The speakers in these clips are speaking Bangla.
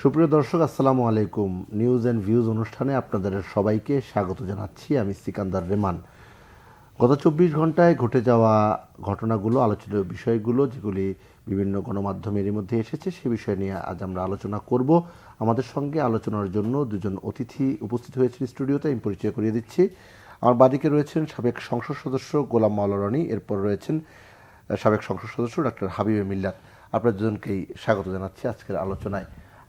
সুপ্রিয় দর্শক, আসসালামু আলাইকুম। নিউজ অ্যান্ড ভিউজ অনুষ্ঠানে আপনাদের সবাইকে স্বাগত জানাচ্ছি। আমি সিকান্দার রেমান। গত 24 ঘন্টায় ঘটে যাওয়া ঘটনাগুলো, আলোচিত বিষয়গুলো যেগুলি বিভিন্ন গণমাধ্যমের মধ্যে এসেছে, সে বিষয় নিয়ে আজ আমরা আলোচনা করব। আমাদের সঙ্গে আলোচনার জন্য দুজন অতিথি উপস্থিত হয়েছেন স্টুডিওতে। আমি পরিচয় করিয়ে দিচ্ছি। আমার বাদিকে রয়েছেন সাবেক সংসদ সদস্য গোলাম মাওলা রনি, এরপর রয়েছেন সাবেক সংসদ সদস্য ডক্টর হাবিবে মিল্লাত। আপনার দুজনকেই স্বাগত জানাচ্ছি আজকের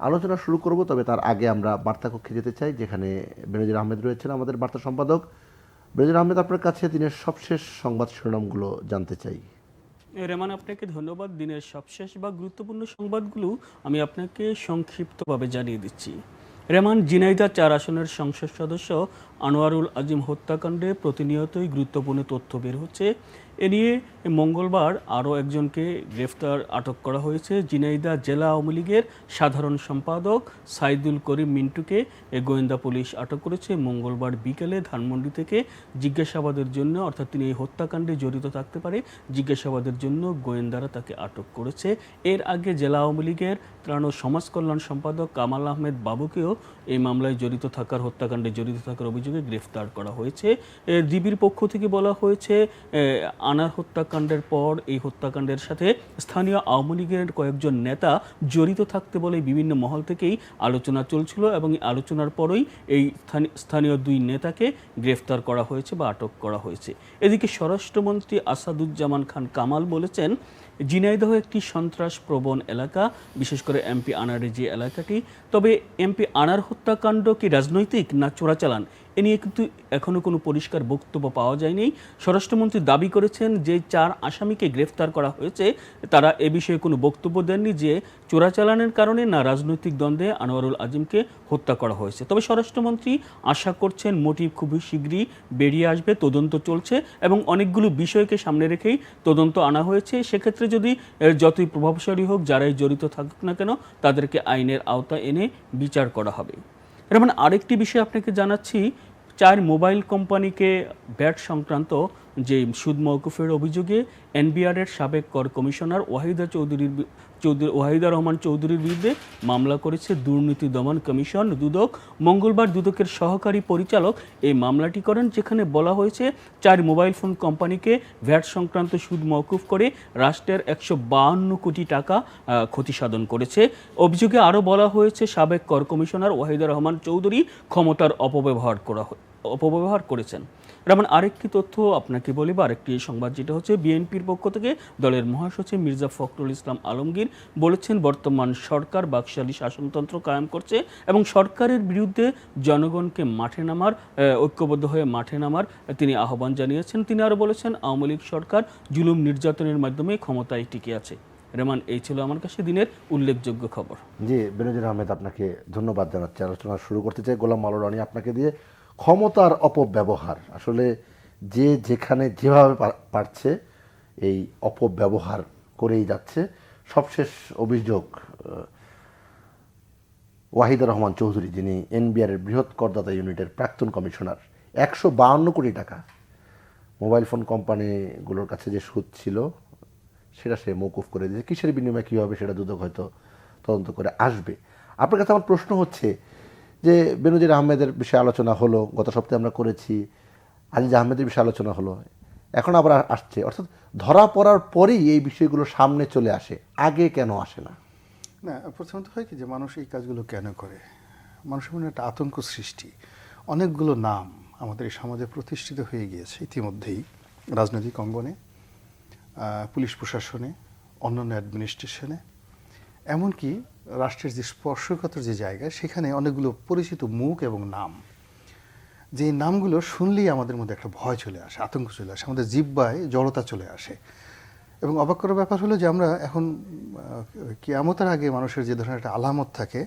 আলোচনা শুরু করব। তবে তার আগে আমরা বার্তা কক্ষে যেতে চাই, যেখানে বেনজির আহমেদ রয়েছেন, আমাদের বার্তা সম্পাদক। বেনজির আহমেদ, আপনার কাছে দিনের সবশেষ সংবাদ শিরোনামগুলো জানতে চাই। রেমান, আপনাকে ধন্যবাদ। দিনের সবশেষ বা গুরুত্বপূর্ণ সংবাদগুলো আমি আপনাকে সংক্ষিপ্তভাবে জানিয়ে দিচ্ছি। রেমান, ঝিনাইদহ 4 আসনের সংসদ সদস্য আনোয়ারুল আজিম হত্যাকাণ্ডে প্রতিনিয়তই গুরুত্বপূর্ণ তথ্য বের হচ্ছে। এ নিয়ে মঙ্গলবার আরও একজনকে আটক করা হয়েছে। ঝিনাইদহ জেলা আওয়ামী লীগের সাধারণ সম্পাদক সাইদুল করিম মিন্টুকে গোয়েন্দা পুলিশ আটক করেছে মঙ্গলবার বিকেলে ধানমন্ডি থেকে জিজ্ঞাসাবাদের জন্য, অর্থাৎ তিনি এই হত্যাকাণ্ডে জড়িত থাকতে পারে জিজ্ঞাসাবাদের জন্য গোয়েন্দারা তাকে আটক করেছে। এর আগে জেলা আওয়ামী লীগের ত্রাণ ও সমাজ কল্যাণ সম্পাদক কামাল আহমেদ বাবুকেও এই মামলায় হত্যাকাণ্ডে জড়িত থাকার অভিযোগে গ্রেফতার করা হয়েছে। ডিবির পক্ষ থেকে বলা হয়েছে, আনার হত্যাকাণ্ডের পর এই হত্যাকাণ্ডের সাথে স্থানীয় আওয়ামী লীগের কয়েকজন নেতা জড়িত থাকতে বলে বিভিন্ন মহল থেকেই আলোচনা চলছিল, এবং এই আলোচনার পরই এই স্থানীয় 2 নেতাকে গ্রেফতার করা হয়েছে বা আটক করা হয়েছে। এদিকে স্বরাষ্ট্রমন্ত্রী আসাদুজ্জামান খান কামাল বলেছেন, ঝিনাইদহ একটি সন্ত্রাস প্রবণ এলাকা, বিশেষ করে এমপি আনারের যে এলাকাটি। তবে এমপি আনার হত্যাকাণ্ড কি রাজনৈতিক না চোরাচালান, এ নিয়ে কিন্তু এখনও কোনো পরিষ্কার বক্তব্য পাওয়া যায়নি। স্বরাষ্ট্রমন্ত্রী দাবি করেছেন যে 4 আসামিকে গ্রেফতার করা হয়েছে, তারা এ বিষয়ে কোনো বক্তব্য দেননি যে চোরাচালানের কারণে না রাজনৈতিক দ্বন্দ্বে আনোয়ারুল আজিমকে হত্যা করা হয়েছে। তবে স্বরাষ্ট্রমন্ত্রী আশা করছেন মোটিভ খুবই শীঘ্রই বেরিয়ে আসবে, তদন্ত চলছে এবং অনেকগুলো বিষয়কে সামনে রেখেই তদন্ত আনা হয়েছে। সেক্ষেত্রে যদি যতই প্রভাবশালী হোক, যারাই জড়িত থাকুক না কেন, তাদেরকে আইনের আওতায় এনে বিচার করা হবে। এর মানে আরেকটি বিষয় আপনাকে জানাচ্ছি, 4 মোবাইল কোম্পানিকে ভ্যাট সংক্রান্ত যে সুদ মওকুফের অভিযোগে এনবিআরের সাবেক কর কমিশনার ওয়াহিদা রহমান চৌধুরীর বিরুদ্ধে মামলা করেছে দুর্নীতি দমন কমিশন দুদক। মঙ্গলবার দুদকের সহকারী পরিচালক এই মামলাটি করেন, যেখানে বলা হয়েছে 4 মোবাইল ফোন কোম্পানিকে ভ্যাট সংক্রান্ত সুদ মওকুফ করে রাষ্ট্রের 152 কোটি টাকা ক্ষতি সাধন করেছে। অভিযোগে আরও বলা হয়েছে, সাবেক কর কমিশনার ওয়াহিদা রহমান চৌধুরী ক্ষমতার অপব্যবহার করেছেন। যেমন আরেকটি তথ্য আপনাকে বলি, বা আরেকটি সংবাদ যেটা হচ্ছে, বিএনপির পক্ষ থেকে দলের মহাসচিব মির্জা ফখরুল ইসলাম আলমগীর বলেছেন, বর্তমান সরকার বাকশালী শাসনতন্ত্র কায়েম করছে এবং সরকারের বিরুদ্ধে জনগণকে ঐক্যবদ্ধ হয়ে মাঠে নামার তিনি আহ্বান জানিয়েছেন। তিনি আরও বলেছেন, আওয়ামী লীগ সরকার জুলুম নির্যাতনের মাধ্যমে ক্ষমতায় টিকে আছে। রেমান, এই ছিল আমার কাছে দিনের উল্লেখযোগ্য খবর। জি, বেনজির আহমেদ, আপনাকে ধন্যবাদ জানাচ্ছি। আলোচনা শুরু করতে চাই গোলাম মাওলা রনি আপনাকে দিয়ে। ক্ষমতার অপব্যবহার, আসলে যে যেখানে যেভাবে পারছে এই অপব্যবহার করেই যাচ্ছে। সবশেষ অভিযোগ, ওয়াহিদা রহমান চৌধুরী, যিনি এনবিআরের বৃহৎ করদাতা ইউনিটের প্রাক্তন কমিশনার, 152 কোটি টাকা মোবাইল ফোন কোম্পানিগুলোর কাছে যে সুদ ছিল সেটা সে মওকুফ করে দিয়েছে। কিসের বিনিময়ে কী হবে সেটা দুদক হয়তো তদন্ত করে আসবে। আপনার কাছে আমার প্রশ্ন হচ্ছে যে, বেনজির আহমেদের বিষয়ে আলোচনা হলো, গত সপ্তাহে আমরা করেছি, আজিজ আহমেদের বিষয়ে আলোচনা হলো, এখন আবার আসছে। অর্থাৎ ধরা পড়ার পরেই এই বিষয়গুলো সামনে চলে আসে, আগে কেন আসে না? না, প্রথমত হয় কি যে মানুষ এই কাজগুলো কেন করে, মানুষের মনে একটা আতঙ্ক সৃষ্টি। অনেকগুলো নাম আমাদের এই সমাজে প্রতিষ্ঠিত হয়ে গিয়েছে ইতিমধ্যেই, রাজনৈতিক অঙ্গনে, পুলিশ প্রশাসনে, অন্যান্য অ্যাডমিনিস্ট্রেশনে, এমনকি রাষ্ট্রের যে স্পর্শকাতর যে জায়গায়, সেখানে অনেকগুলো পরিচিত মুখ এবং নাম, যে নামগুলো শুনলেই আমাদের মধ্যে একটা ভয় চলে আসে, আতঙ্ক চলে আসে, আমাদের জিহ্বায় জড়তা চলে আসে। এবং অবাক করার ব্যাপার হলো যে আমরা এখন কিয়ামতের আগে মানুষের যে ধরনের একটা আলামত থাকে,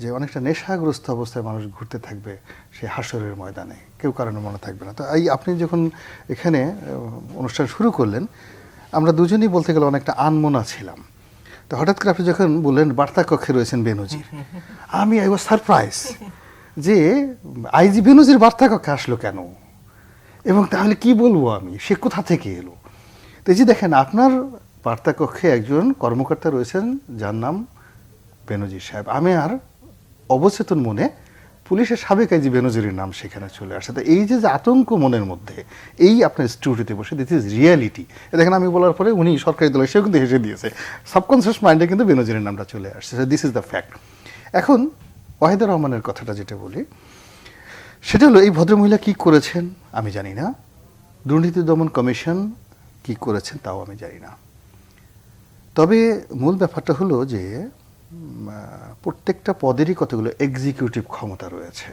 যে অনেকটা নেশাগ্রস্ত অবস্থায় মানুষ ঘুরতে থাকবে সেই হাসরের ময়দানে, কেউ কারণে মনে থাকবে না। তো এই আপনি যখন এখানে অনুষ্ঠান শুরু করলেন, আমরা দুজনেই বলতে গেলে অনেকটা আনমনা ছিলাম। তো হঠাৎ করে আপনি যখন বললেন বার্তা কক্ষে রয়েছেন বেনজির, আমি আই ওয়াজ সারপ্রাইজ যে আইজি বেনজির বার্তা কক্ষে আসলো কেন, এবং তাহলে কি বলবো আমি, সে কোথা থেকে এলো। তো এই যে দেখেন, আপনার বার্তা কক্ষে একজন কর্মকর্তা রয়েছেন যার নাম বেনজির সাহেব। আমি আর অবচেতন মনে পুলিশের সাবেক আইজি বেনজিরের নাম সেখানে চলে আসে। তো এই যে যে আতঙ্ক মনের মধ্যে, এই আপনার স্টুডিওতে বসে দিস ইজ রিয়ালিটি। দেখেন আমি বলার পরে উনি সরকারি দল সেও কিন্তু হেসে দিয়েছে, সাবকনসিয়াস মাইন্ডে কিন্তু বেনজিরের নামটা চলে আসছে। This is the fact. এখন ওয়াহিদুর রহমানের কথাটা যেটা বলি, সেটা হলো এই ভদ্রমহিলা কি করেছেন আমি জানি না, দুর্নীতি দমন কমিশন কি করেছেন তাও আমি জানি না। তবে মূল ব্যাপারটা হলো যে প্রত্যেকটা পদেরই কতগুলো এক্সিকিউটিভ ক্ষমতা রয়েছে।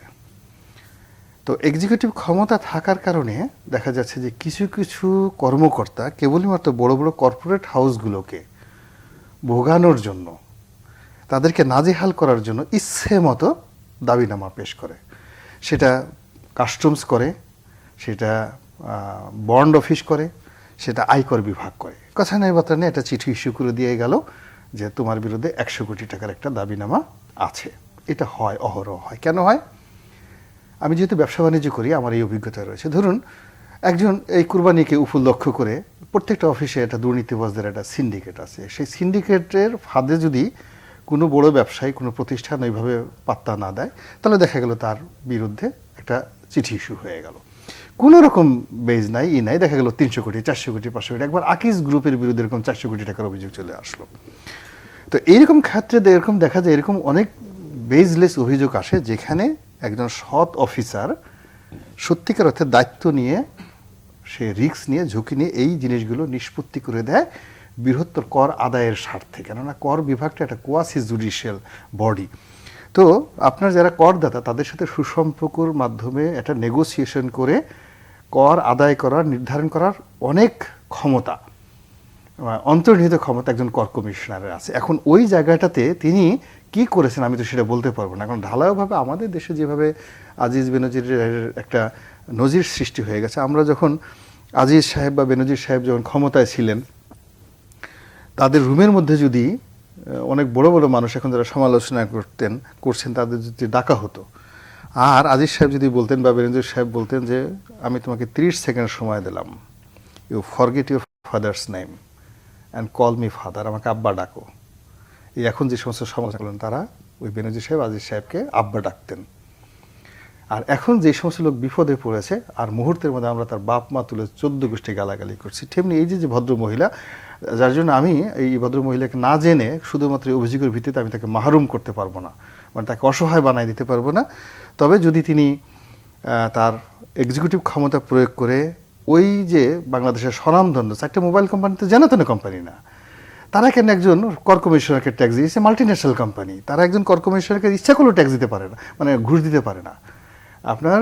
তো এক্সিকিউটিভ ক্ষমতা থাকার কারণে দেখা যাচ্ছে যে কিছু কিছু কর্মকর্তা কেবলই মাত্র বড় বড় কর্পোরেট হাউসগুলোকে ভোগানোর জন্য, তাদেরকে নাজেহাল করার জন্য ইচ্ছে মতো দাবিনামা পেশ করে। সেটা কাস্টমস করে, সেটা বন্ড অফিস করে, সেটা আয়কর বিভাগ করে। কথা নেই বার্তা নেই, একটা চিঠি ইস্যু করে দিয়ে গেল যে তোমার বিরুদ্ধে 100 কোটি টাকার একটা দাবিনামা আছে। এটা হয়, অহরহ হয়। কেন হয়? আমি যেহেতু ব্যবসা বাণিজ্য করি, আমার এই অভিজ্ঞতা রয়েছে। ধরুন একজন এই কুরবানিকে উফুল লক্ষ্য করে প্রত্যেকটা অফিসে একটা দুর্নীতিবাজদের একটা সিন্ডিকেট আছে। সেই সিন্ডিকেটের ফাঁদে যদি কোনো বড় ব্যবসায়ী, কোনো প্রতিষ্ঠান ওইভাবে পাত্তা না দেয়, তাহলে দেখা গেল তার বিরুদ্ধে একটা চিঠি ইস্যু হয়ে গেল। কোনো রকম বেজ নাই, নাই, দেখা গেল 300 কোটি, 400 কোটি, 500 কোটি। একবার আকিজ গ্রুপের বিরুদ্ধে এরকম 400 কোটি টাকার অভিযোগ চলে আসলো। তো এইরকম ক্ষেত্রে এরকম দেখা যায়, এরকম অনেক বেজলেস অভিযোগ আসে যেখানে একজন সৎ অফিসার সত্যিকার অর্থে দায়িত্ব নিয়ে, সে রিস্ক নিয়ে, ঝুঁকি নিয়ে এই জিনিসগুলো নিষ্পত্তি করে দেয় বৃহত্তর কর আদায়ের স্বার্থে। কেননা কর বিভাগটা একটা কোয়াসি জুডিশিয়াল বডি। তো আপনার যারা করদাতা তাদের সাথে সুসম্পর্কর মাধ্যমে একটা নেগোসিয়েশন করে কর আদায় করার, নির্ধারণ করার অনেক ক্ষমতা, অন্তর্নিহিত ক্ষমতা একজন কর কমিশনারের আছে। এখন ওই জায়গাটাতে তিনি কি করেছেন আমি তো সেটা বলতে পারবো না। কারণ ঢালাওভাবে আমাদের দেশে যেভাবে আজিজ বেনজিরের একটা নজির সৃষ্টি হয়ে গেছে, আমরা যখন আজিজ সাহেব বা বেনজির সাহেব যখন ক্ষমতায় ছিলেন, তাদের রুমের মধ্যে যদি অনেক বড় বড় মানুষ এখন যারা সমালোচনা করছেন তাদের যদি ডাকা হতো, আর আজিজ সাহেব যদি বলতেন বা বেনজির সাহেব বলতেন যে আমি তোমাকে 30 সেকেন্ড সময় দিলাম, you forget your father's name and call me father, আমাকে আব্বা ডাকো। এই এখন যে সমস্ত সমালোচনা করলেন তারা ওই বেনজির সাহেব আজিজ সাহেবকে আব্বা ডাকতেন। আর এখন যে সমস্ত লোক বিপদে পড়েছে আর মুহূর্তের মধ্যে আমরা তার বাপ মা তুলে 14 গোষ্ঠী গালাগালি করছি, তেমনি এই যে ভদ্র মহিলা, যার জন্য আমি এই ভদ্র মহিলাকে না জেনে শুধুমাত্র অভিযোগের ভিত্তিতে আমি তাকে মাহরুম করতে পারবো না, মানে তাকে অসহায় বানাই দিতে পারবো না। তবে যদি তিনি তার এক্সিকিউটিভ ক্ষমতা প্রয়োগ করে ওই যে বাংলাদেশের স্বনামধন্য 4টা মোবাইল কোম্পানিতে জানাতেন কোম্পানি না, তারা কেন একজন কর কমিশনারকে ট্যাক্স দিয়েছে, মাল্টিন্যাশনাল কোম্পানি, তারা একজন কর কমিশনারকে ইচ্ছা করলেও ট্যাক্স দিতে পারে না, মানে ঘুষ দিতে পারে না। আপনার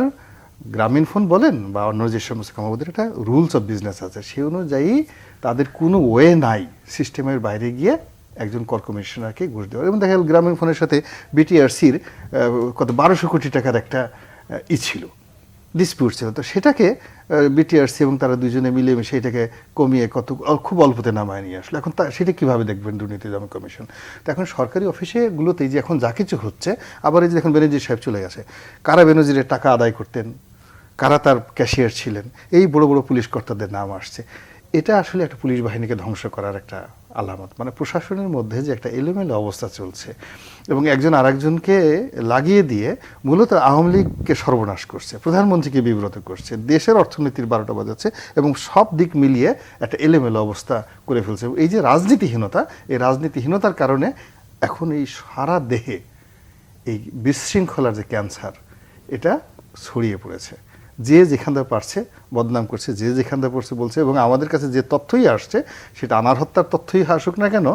গ্রামীণ ফোন বলেন বা অন্য যে সমস্ত কোম্পানিদের একটা রুলস অফ বিজনেস আছে, সেই অনুযায়ী তাদের কোনো ওয়ে নাই সিস্টেমের বাইরে গিয়ে একজন কর কমিশনারকে ঘুষ দেওয়ার। এবং দেখা গেল গ্রামীণ ফোনের সাথে বিটিআরসির কত 1200 কোটি টাকার একটা ছিল, ডিসপিউট ছিল। তো সেটাকে বিটিআরসি এবং তারা দুজনে মিলেমিশে এটাকে কমিয়ে খুব অল্পতে নামায় নিয়ে আসলো। এখন সেটা কীভাবে দেখবেন দুর্নীতি দমন কমিশন? তো এখন সরকারি অফিসেগুলোতেই যে এখন যা কিছু হচ্ছে, আবার এই যে এখন বেনজির সাহেব চলে গেছে, কারা বেনজিরের টাকা আদায় করতেন, কারা তার ক্যাশিয়ার ছিলেন, এই বড় বড় পুলিশ কর্তাদের নাম আসছে। এটা আসলে একটা পুলিশ বাহিনীকে ধ্বংস করার একটা আলামত। মানে প্রশাসনের মধ্যে যে একটা এলোমেলো অবস্থা চলছে এবং একজন আরেকজনকে লাগিয়ে দিয়ে মূলত আওয়ামী লীগকে সর্বনাশ করছে, প্রধানমন্ত্রীকে বিব্রত করছে, দেশের অর্থনীতির 12টা বাজাচ্ছে এবং সব দিক মিলিয়ে একটা এলোমেলো অবস্থা করে ফেলছে। এই যে রাজনীতিহীনতা, এই রাজনীতিহীনতার কারণে এখন এই সারা দেহে এই বিশৃঙ্খলার যে ক্যান্সার, এটা ছড়িয়ে পড়েছে। যে যেখান থেকে পারছে বদনাম করছে, যে যেখান থেকে পড়ছে বলছে। এবং আমাদের কাছে যে তথ্যই আসছে, সেটা আনার হত্যার তথ্যই আসুক না কেন,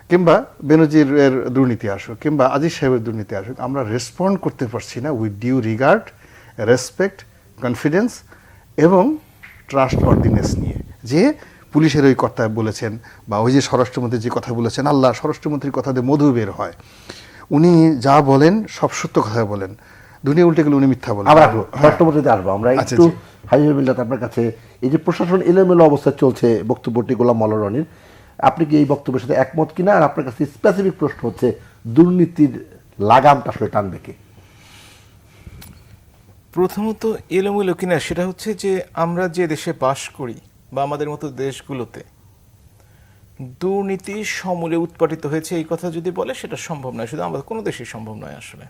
কিংবা বেনজিরের দুর্নীতি আসুক, কিংবা আজিজ সাহেবের দুর্নীতি আসুক, আমরা রেসপন্ড করতে পারছি না with due regard, respect, confidence এবং ট্রাস্ট অর্ডিনেন্স নিয়ে। যে পুলিশের ওই কথা বলেছেন বা ওই যে স্বরাষ্ট্রমন্ত্রী যে কথা বলেছেন, আল্লাহ, স্বরাষ্ট্রমন্ত্রীর কথা দিয়ে মধু বের হয়, উনি যা বলেন সব সত্য কথা বলেন, দুনিয়া উল্টে গেলে উনি মিথ্যা বলেন। আবার স্বরাষ্ট্রমন্ত্রীতে আসবো আমরা একটু। হাজিরুল্লাহ, আপনার কাছে এই যে প্রশাসন এলোমেলো অবস্থায় চলছে, বক্তব্যটি গোলাম মোল্লা রনির, আপনি কি এই বক্তব্যের সাথে একমত কিনা? আর আপনার কাছে স্পেসিফিক প্রশ্ন হচ্ছে, দুর্নীতির লাগামটা আসলে টানবে কে? প্রথমত এলোমেলো কিনা সেটা হচ্ছে যে আমরা যে দেশে বাস করি বা আমাদের মতো দেশগুলোতে দুর্নীতি সমূলে উৎপাটিত হয়েছে এই কথা যদি বলে সেটা সম্ভব নয়, শুধু আমাদের কোনো দেশেই সম্ভব নয় আসলে।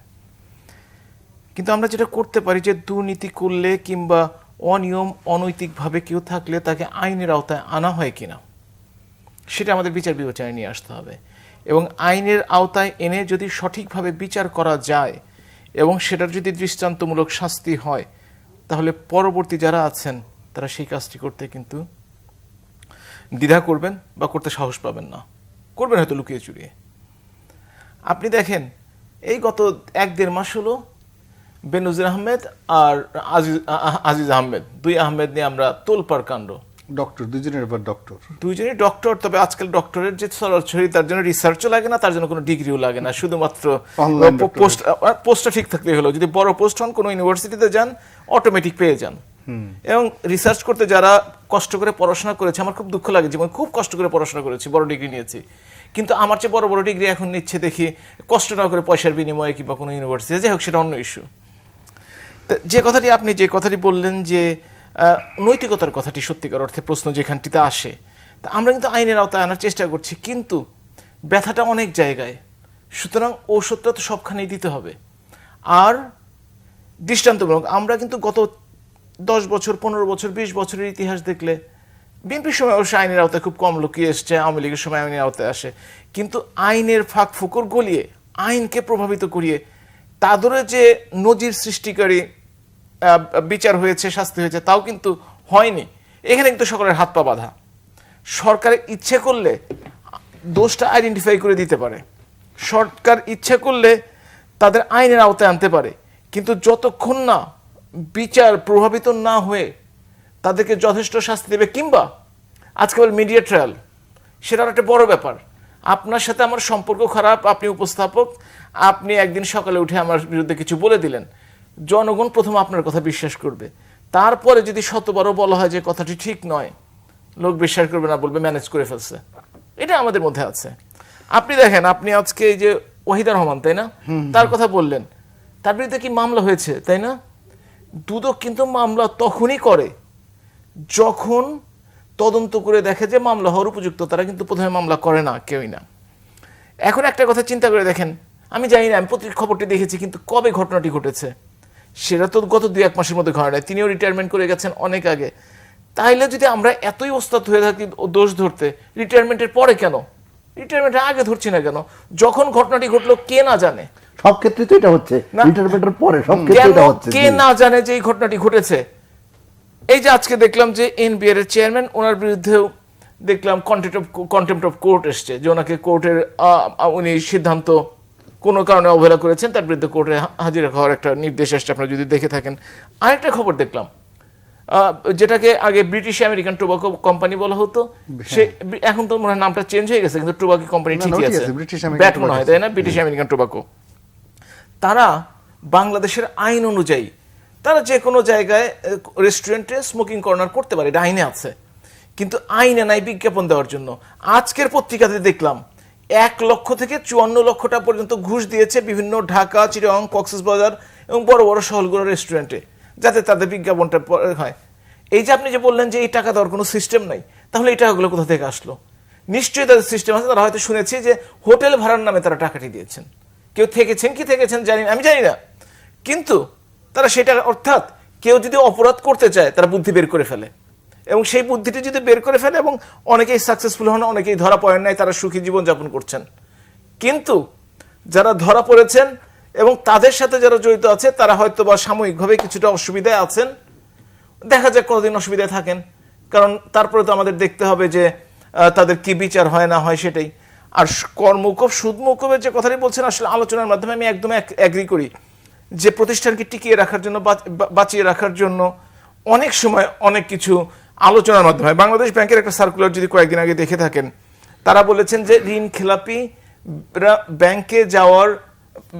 কিন্তু আমরা যেটা করতে পারি যে দুর্নীতি করলে কিংবা অনিয়ম অনৈতিকভাবে কেউ থাকলে তাকে আইনের আওতায় আনা হয় কিনা সেটা আমাদের বিচার বিবেচনায় নিয়ে আসতে হবে, এবং আইনের আওতায় এনে যদি সঠিকভাবে বিচার করা যায় এবং সেটার যদি দৃষ্টান্তমূলক শাস্তি হয়, তাহলে পরবর্তী যারা আছেন তারা সেই কাজটি করতে কিন্তু দ্বিধা করবেন বা করতে সাহস পাবেন না, করবেন হয়তো লুকিয়ে চুরিয়ে। আপনি দেখেন এই গত 1-1.5 মাস হলো বেনজির আহমেদ আর আজিজ আহমেদ, দুই আহমেদ নিয়ে আমরা তোলপাড় কাণ্ড। ডক্টর, দুজনের এবার ডক্টর, দুইজনই ডক্টর, তবে আজকাল ডক্টরের যে ছড়াছড়ি তার জন্য রিসার্চও লাগে না, তার জন্য কোনো ডিগ্রিও লাগে না, শুধুমাত্র পোস্টটা ঠিক থাকলেই হলো। যদি বড় পোস্ট হন কোনো ইউনিভার্সিটিতে যান অটোমেটিক পেয়ে যান। এবং রিসার্চ করতে যারা কষ্ট করে পড়াশোনা করেছে, আমার খুব দুঃখ লাগে, যেমন খুব কষ্ট করে পড়াশোনা করেছি, বড় ডিগ্রি নিয়েছি, কিন্তু আমার চেয়ে বড় বড় ডিগ্রি এখন নিচ্ছে দেখি কষ্ট না করে পয়সার বিনিময়ে কিংবা কোনো ইউনিভার্সিটি, যাই হোক সেটা অন্য ইস্যু। যে কথাটি বললেন যে নৈতিকতার কথাটি সত্যিকার অর্থে প্রশ্ন যেখানটিতে আসে, তা আমরা কিন্তু আইনের আওতায় আনার চেষ্টা করছি, কিন্তু ব্যথাটা অনেক জায়গায়, সুতরাং ঔষধটা তো সবখানেই দিতে হবে। আর দৃষ্টান্তমূলক আমরা কিন্তু গত 10 বছর 15 বছর 20 বছরের ইতিহাস দেখলে বিএনপির সময় অবশ্য আইনের আওতায় খুব কম লোকই এসছে, আওয়ামী লীগের সময় আইনের আওতায় আসে, কিন্তু আইনের ফাঁক ফোকর গলিয়ে আইনকে প্রভাবিত করিয়ে তাদেরও যে নজির সৃষ্টিকারী বিচার হয়েছে, শাস্তি হয়েছে, তাও কিন্তু হয়নি। এখানে কিন্তু সকলের হাত পা বাঁধা। সরকারের ইচ্ছে করলে দোষটা আইডেন্টিফাই করে দিতে পারে, সরকার ইচ্ছে করলে তাদের আইনের আওতায় আনতে পারে, কিন্তু যতক্ষণ না বিচার প্রভাবিত না হয়ে তাদেরকে যথেষ্ট শাস্তি দেবে, কিংবা আজকাল মিডিয়া ট্রায়াল, সেটা একটা বড় ব্যাপার। আপনার সাথে আমার সম্পর্ক খারাপ, আপনি উপস্থাপক, আপনি একদিন সকালে উঠে আমার বিরুদ্ধে কিছু বলে দিলেন, জনগণ প্রথম আপনার কথা বিশ্বাস করবে, তারপরে যদি 100বারও বলা হয় যে কথাটি ঠিক নয়, লোক বিশ্বাস করবে না, বলবে ম্যানেজ করে ফেলছে। এটা আমাদের মধ্যে আছে। আপনি দেখেন, আপনি আজকে এই যে ওয়াহিদা রহমান, তাই না, তার কথা বললেন, তার বিরুদ্ধে কি মামলা হয়েছে, তাই না? দুদক কিন্তু মামলা তখনই করে যখন তদন্ত করে দেখে যে মামলা হওয়ার উপযুক্ত, তারা কিন্তু প্রথমে মামলা করে না, কেউই না। এখন একটা কথা চিন্তা করে দেখেন, আমি জানি না, আমি পত্রিকা খবরটি দেখেছি, কিন্তু কবে ঘটনাটি ঘটেছে সেটা তো গত 2-1 মাসের মধ্যে ঘটে নাই, তিনিও রিটায়ারমেন্ট করে গেছেন অনেক আগে। তাইলে যদি আমরা এতই ওস্তাদ হয়ে থাকি দোষ ধরতে, রিটায়ারমেন্টের পরে কেন, রিটায়ারমেন্টের আগে ধরছি না কেন? যখন ঘটনাটি ঘটলো কে না জানে, সব ক্ষেত্রে তো এটা হচ্ছে, না, রিটায়ারমেন্টের পরে সব ক্ষেত্রে এটা হচ্ছে। কে না জানে যে এই ঘটনাটি ঘটেছে? এই যে আজকে দেখলাম যে এনবিআর এর চেয়ারম্যান, ওনার বিরুদ্ধেও দেখলাম কন্টেম্প্ট অফ কোর্ট এসছে, যে ওনাকে কোর্টের উনি সিদ্ধান্ত কোনো কারণে অবহেলা করেছেন, তার বিরুদ্ধে কোর্টে হাজির হওয়ার একটা নির্দেশ আসছে, আপনারা যদি দেখে থাকেন। আরেকটা খবর দেখলাম, যেটাকে আগে ব্রিটিশ আমেরিকান টোবাকো কোম্পানি বলা হতো, সে এখন তো মনে হয় নামটা চেঞ্জ হয়ে গেছে, কিন্তু টোবাকো কোম্পানি ঠিকই আছে, ব্যাট মনে হয়, তাই না, ব্রিটিশ আমেরিকান টোবাকো। তারা বাংলাদেশের আইন অনুযায়ী তারা যে কোনো জায়গায় রেস্টুরেন্টে স্মোকিং কর্নার করতে পারে, এটা আইনে আছে, কিন্তু আইনে নাই বিজ্ঞাপন দেওয়ার জন্য। আজকের পত্রিকাতে দেখলাম 1 লক্ষ থেকে 54 লক্ষ টাকা পর্যন্ত ঘুষ দিয়েছে বিভিন্ন ঢাকা, চিটাগং, কক্সবাজার এবং বড় বড় শহরগুলো রেস্টুরেন্টে, যাতে তাদের বিজ্ঞাপনটা হয়। এই যে আপনি যে বললেন যে এই টাকা দেওয়ার কোনো সিস্টেম নাই, তাহলে এই টাকাগুলো কোথা থেকে আসলো? নিশ্চয়ই তাদের সিস্টেম আছে। তারা হয়তো শুনেছি যে হোটেল ভাড়ার নামে তারা টাকাটি দিয়েছেন, কেউ থেকেছেন কি থেকেছেন জানি না, আমি জানি না, কিন্তু তারা সেটা, অর্থাৎ কেউ যদি অপরাধ করতে চায় তারা বুদ্ধি বের করে ফেলে, এবং সেই বুদ্ধিটি যদি বের করে ফেলে, এবং অনেকেই সাকসেসফুল হন, অনেকেই ধরা পড়েন নাই, তারা সুখী জীবন যাপন করছেন। কিন্তু যারা ধরা পড়েছেন এবং তাদের সাথে যারা জড়িত আছে, তারা হয়তো বা সাময়িকভাবে কিছুটা অসুবিধায় আছেন, দেখা যাক কতদিন অসুবিধায় থাকেন, কারণ তারপরে তো আমাদের দেখতে হবে যে তাদের কি বিচার হয় না হয় সেটাই। আর কর্মকূপ সুদমৌকুবের যে কথাটি বলছেন, আসলে আলোচনার মাধ্যমে আমি একদম এগ্রি করি যে প্রতিষ্ঠানকে টিকিয়ে রাখার জন্য, বাঁচিয়ে রাখার জন্য অনেক সময় অনেক কিছু আলোচনার মাধ্যমে। বাংলাদেশ ব্যাংকের একটা সার্কুলার যদি কয়েকদিন আগে দেখে থাকেন, তারা বলেছেন যে ঋণ খেলাপি ব্যাংকে যাওয়ার,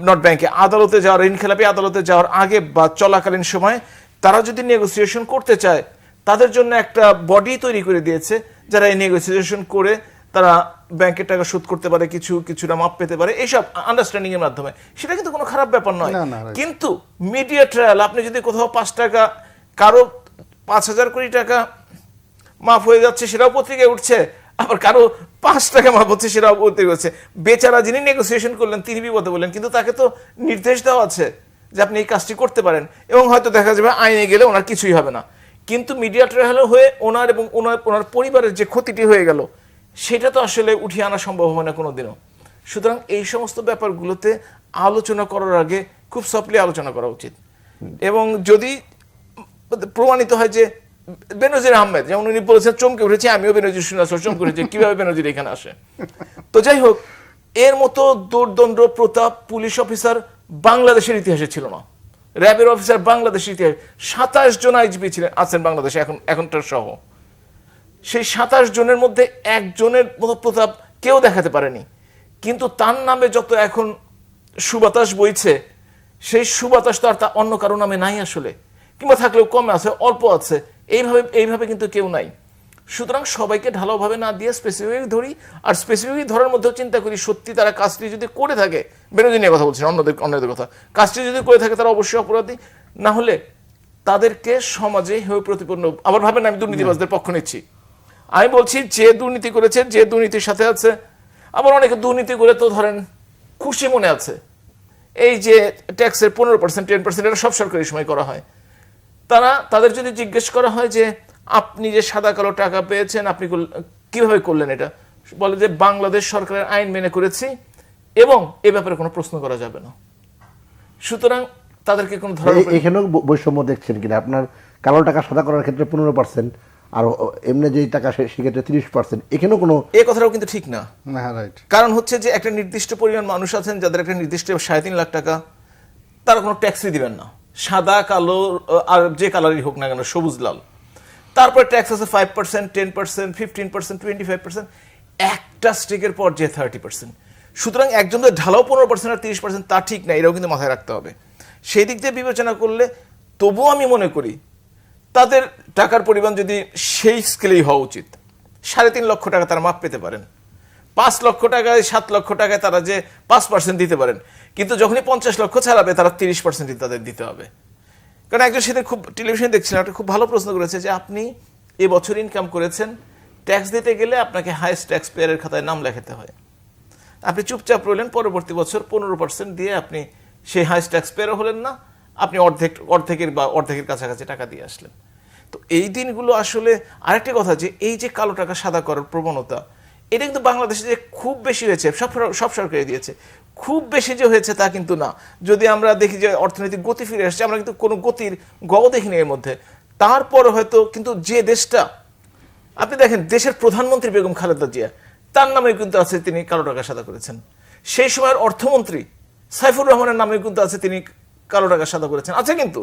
নট ব্যাংকে, আদালতে যাওয়ার, ঋণ খেলাপি আদালতে যাওয়ার আগে বা চলাকালীন সময় তারা যদি নেগোসিয়েশন করতে চায়, তাদের জন্য একটা বডি তৈরি করে দিয়েছে, যারা এই নেগোসিয়েশন করে তারা ব্যাংকের টাকা শোধ করতে পারে, কিছুটা মাপ পেতে পারে, এইসব আন্ডারস্ট্যান্ডিং এর মাধ্যমে। সেটা কিন্তু কোনো খারাপ ব্যাপার নয়। কিন্তু মিডিয়া ট্রায়াল, আপনি যদি কোথাও 5 টাকা, কারো 5,000 কোটি টাকা মাফ হয়ে যাচ্ছে, সেটাও পত্রিকায় উঠছে, আবার কারো 5 টাকা মাপ হচ্ছে সেটা অতিরিক্ত হচ্ছে। বেচারা যিনি নেগোসিয়েশন করলেন তিনি বিপদে বললেন, কিন্তু তাকে তো নির্দেশ দেওয়া আছে যে আপনি এই কাজটি করতে পারেন, এবং হয়তো দেখা যাবে আইনে গেলে ওনার কিছুই হবে না, কিন্তু মিডিয়া ট্রায়াল হয়ে ওনার এবং ওনার পরিবারের যে ক্ষতিটি হয়ে গেল সেটা তো আসলে উঠিয়ে আনা সম্ভব হবে না কোনোদিনও। সুতরাং এই সমস্ত ব্যাপারগুলোতে আলোচনা করার আগে খুব সফটলি আলোচনা করা উচিত, এবং যদি প্রমাণিত হয় যে বেনজির আহমেদ, যেমন উনি বলেছেন চমকে উঠেছে, আমিও বেনজির শুনে চমকে উঠেছে কিভাবে বেনজির এখানে আসে। তো যাই হোক, এর মতো দুর্দণ্ড প্রতাপ পুলিশ অফিসার বাংলাদেশের ইতিহাসে ছিল না। র্যাবের অফিসার বাংলাদেশের ইতিহাসে 27 জন আইজিপি ছিলেন, আছেন বাংলাদেশে এখনটার সহ। সেই 27 জনের মধ্যে একজনের মতো প্রতাপ কেউ দেখাতে পারেনি, কিন্তু তার নামে যত এখন সুবাতাস বইছে, সেই সুবাতাস তো আর তা অন্য কারো নামে নাই আসলে, কিংবা থাকলেও কম আছে, অল্প আছে, এইভাবে কিন্তু কেউ নাই। সুতরাং সবাইকে ঢালাওভাবে না দিয়ে স্পেসিফিক ধরি, আর স্পেসিফিক ধরার মধ্যেও চিন্তা করি সত্যি তারা কাজটি যদি করে থাকে, বেনজির নিয়ে কথা বলছেন, অন্যদের কথা, কাজটি যদি করে থাকে তারা অবশ্যই অপরাধী, না হলে তাদেরকে সমাজে হেয় প্রতিপন্ন। আবার ভাবেন আমি দুর্নীতিবাজদের পক্ষ নিচ্ছি, আমি বলছি যে দুর্নীতি করেছে, যে দুর্নীতির সাথে আছে, আবার অনেকে দুর্নীতি করে তো ধরেন খুশি মনে আছে। এই যে ট্যাক্সের 15%, 10% এটা সব সরকারি সময় করা হয়, তাদের যদি জিজ্ঞেস করা হয় যে আপনি যে সাদা কালো টাকা পেয়েছেন আপনি কিভাবে করলেন, এটা বলে যে বাংলাদেশ সরকারের আইন মেনে করেছি, এবং এ ব্যাপারে কোনো প্রশ্ন করা যাবে না। সুতরাং তাদেরকে কোনো ধরনের এখানেও বৈষম্য দেখছেন কিনা? আপনার কালো টাকা সাদা করার ক্ষেত্রে 15%, আর এমনি যেই টাকা সেক্ষেত্রে 30%, এখানেও কোনো এই কথাটাও কিন্তু ঠিক না। রাইট। কারণ হচ্ছে যে একটা নির্দিষ্ট পরিমাণ মানুষ আছেন যাদের একটা নির্দিষ্ট 3.5 লাখ টাকা, তারা কোনো ট্যাক্সই দিবেন না, সাদা কালো আর যে কালারই হোক না কেন, সবুজ লাল। তারপরে ট্যাক্স আছে 5%, 10%, 15%, 25%, একটা স্ট্রিকের পর যে 30%। সুতরাং একজনের ঢালাও 15% আর 30% তা ঠিক না, এটাও কিন্তু মাথায় রাখতে হবে। সেই দিক দিয়ে বিবেচনা করলে তবুও আমি মনে করি তাদের টাকার পরিমাণ যদি সেই স্কেলেই হওয়া উচিত। 3.5 লক্ষ টাকা তারা মাপ পেতে পারেন, 5 লক্ষ টাকায় 7 লক্ষ টাকায় তারা যে 5% দিতে পারেন, কিন্তু যখনই 50 লক্ষ ছাড়াবে তারা 30% তাদের দিতে হবে। কারণ একজন সেদিন খুব টেলিভিশনে দেখছিলাম, একটা খুব ভালো প্রশ্ন করেছে যে আপনি এবছর ইনকাম করেছেন, ট্যাক্স দিতে গেলে আপনাকে হাইয়েস্ট ট্যাক্স পেয়ারের খাতায় নাম লেখাতে হয়, আপনি চুপচাপ রইলেন, পরবর্তী বছর 15% দিয়ে আপনি সেই হাইয়েস্ট ট্যাক্স পেয়ারও হলেন না, আপনি অর্ধেকের কাছাকাছি টাকা দিয়ে আসলেন। তো এই দিনগুলো আসলে আরেকটি কথা, যে এই যে কালো টাকা সাদা করার প্রবণতা, এটা কিন্তু বাংলাদেশে যে খুব বেশি হয়েছে, সব সরকারি দিয়েছে, খুব বেশি যে হয়েছে তা কিন্তু না। যদি আমরা দেখি যে অর্থনৈতিক গতি ফিরে আসছে, আমরা কিন্তু কোনো গতির দেখিনি এর মধ্যে। তারপর হয়তো কিন্তু যে দেশটা, আপনি দেখেন দেশের প্রধানমন্ত্রী বেগম খালেদা জিয়া, তার নামে কিন্তু আছে তিনি কালো টাকা সাদা করেছেন। সেই সময়ের অর্থমন্ত্রী সাইফুর রহমানের নামে কিন্তু আছে তিনি কালো টাকা সাদা করেছেন, আছে কিন্তু।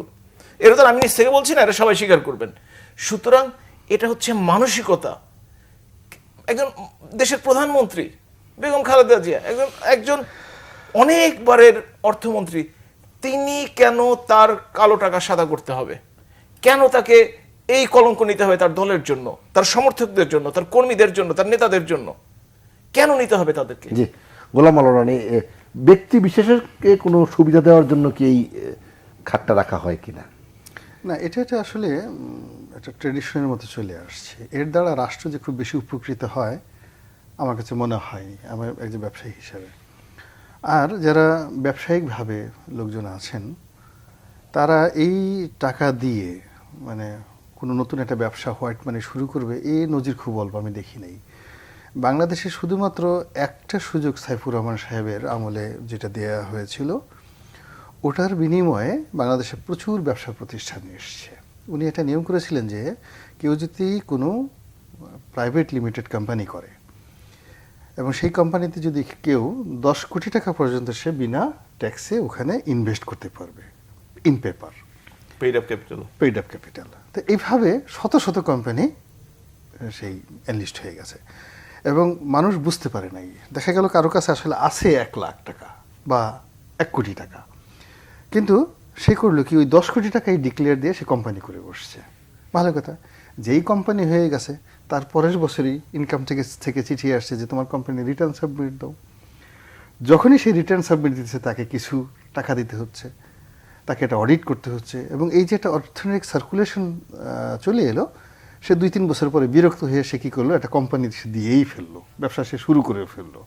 এটা তো আমি নিজ থেকে বলছি না, এটা সবাই স্বীকার করবেন। সুতরাং এটা হচ্ছে মানসিকতা। একজন দেশের প্রধানমন্ত্রী বেগম খালেদা জিয়া, একজন অনেকবারের অর্থমন্ত্রী, তিনি কেন তার কালো টাকা সাদা করতে হবে? কেন তাকে এই কলঙ্ক নিতে হবে তার দলের জন্য, তার সমর্থকদের জন্য, তার কর্মীদের জন্য, তার নেতাদের জন্য? কেন নিতে হবে তাদেরকে? জি, গোলাম আল রানী, ব্যক্তি বিশেষকে কোনো সুবিধা দেওয়ার জন্য কি এই খাতটা রাখা হয় কিনা? না, এটা আসলে একটা ট্রেডিশনের মতো চলে আসছে। এর দ্বারা রাষ্ট্র যে খুব বেশি উপকৃত হয় আমার কাছে মনে হয়নি, আমার একজন ব্যবসায়ী হিসাবে। আর যারা ব্যবসায়িকভাবে লোকজন আছেন, তারা এই টাকা দিয়ে মানে কোনো নতুন একটা ব্যবসা হোয়াইট মানি শুরু করবে, এই নজির খুব অল্প, আমি দেখি নাই। বাংলাদেশে শুধুমাত্র একটা সুযোগ সাইফুর রহমান সাহেবের আমলে যেটা দেয়া হয়েছিল, ওটার বিনিময়ে বাংলাদেশে প্রচুর ব্যবসা প্রতিষ্ঠান এসছে। উনি এটা নিয়ম করেছিলেন যে কেউ যদি কোনো প্রাইভেট লিমিটেড কোম্পানি করে এবং সেই কোম্পানিতে যদি কেউ 10 কোটি টাকা পর্যন্ত সে বিনা ট্যাক্সে ওখানে ইনভেস্ট করতে পারবে, in paper, paid up capital. তো এইভাবে শত শত কোম্পানি সেই এনলিস্ট হয়ে গেছে এবং মানুষ বুঝতে পারে নাই। দেখা গেল কারো কাছে আসলে আছে 1 লাখ টাকা বা 1 কোটি টাকা, কিন্তু সে করলো কি, ওই 10 কোটি টাকাই ডিক্লেয়ার দিয়ে সে কোম্পানি করে বসছে। ভালো কথা, যেই কোম্পানি হয়ে গেছে তার পরের বছরই ইনকাম থেকে চিঠি আসছে যে তোমার কোম্পানি রিটার্ন সাবমিট দাও। যখনই সেই রিটার্ন সাবমিট দিচ্ছে তাকে কিছু টাকা দিতে হচ্ছে, তাকে এটা অডিট করতে হচ্ছে, এবং এই যে একটা অর্থনৈতিক সার্কুলেশন চলে এলো, সে 2-3 বছর পরে বিরক্ত হয়ে সে কী করলো, একটা কোম্পানি সে দিয়েই ফেললো, ব্যবসা সে শুরু করে ফেললো।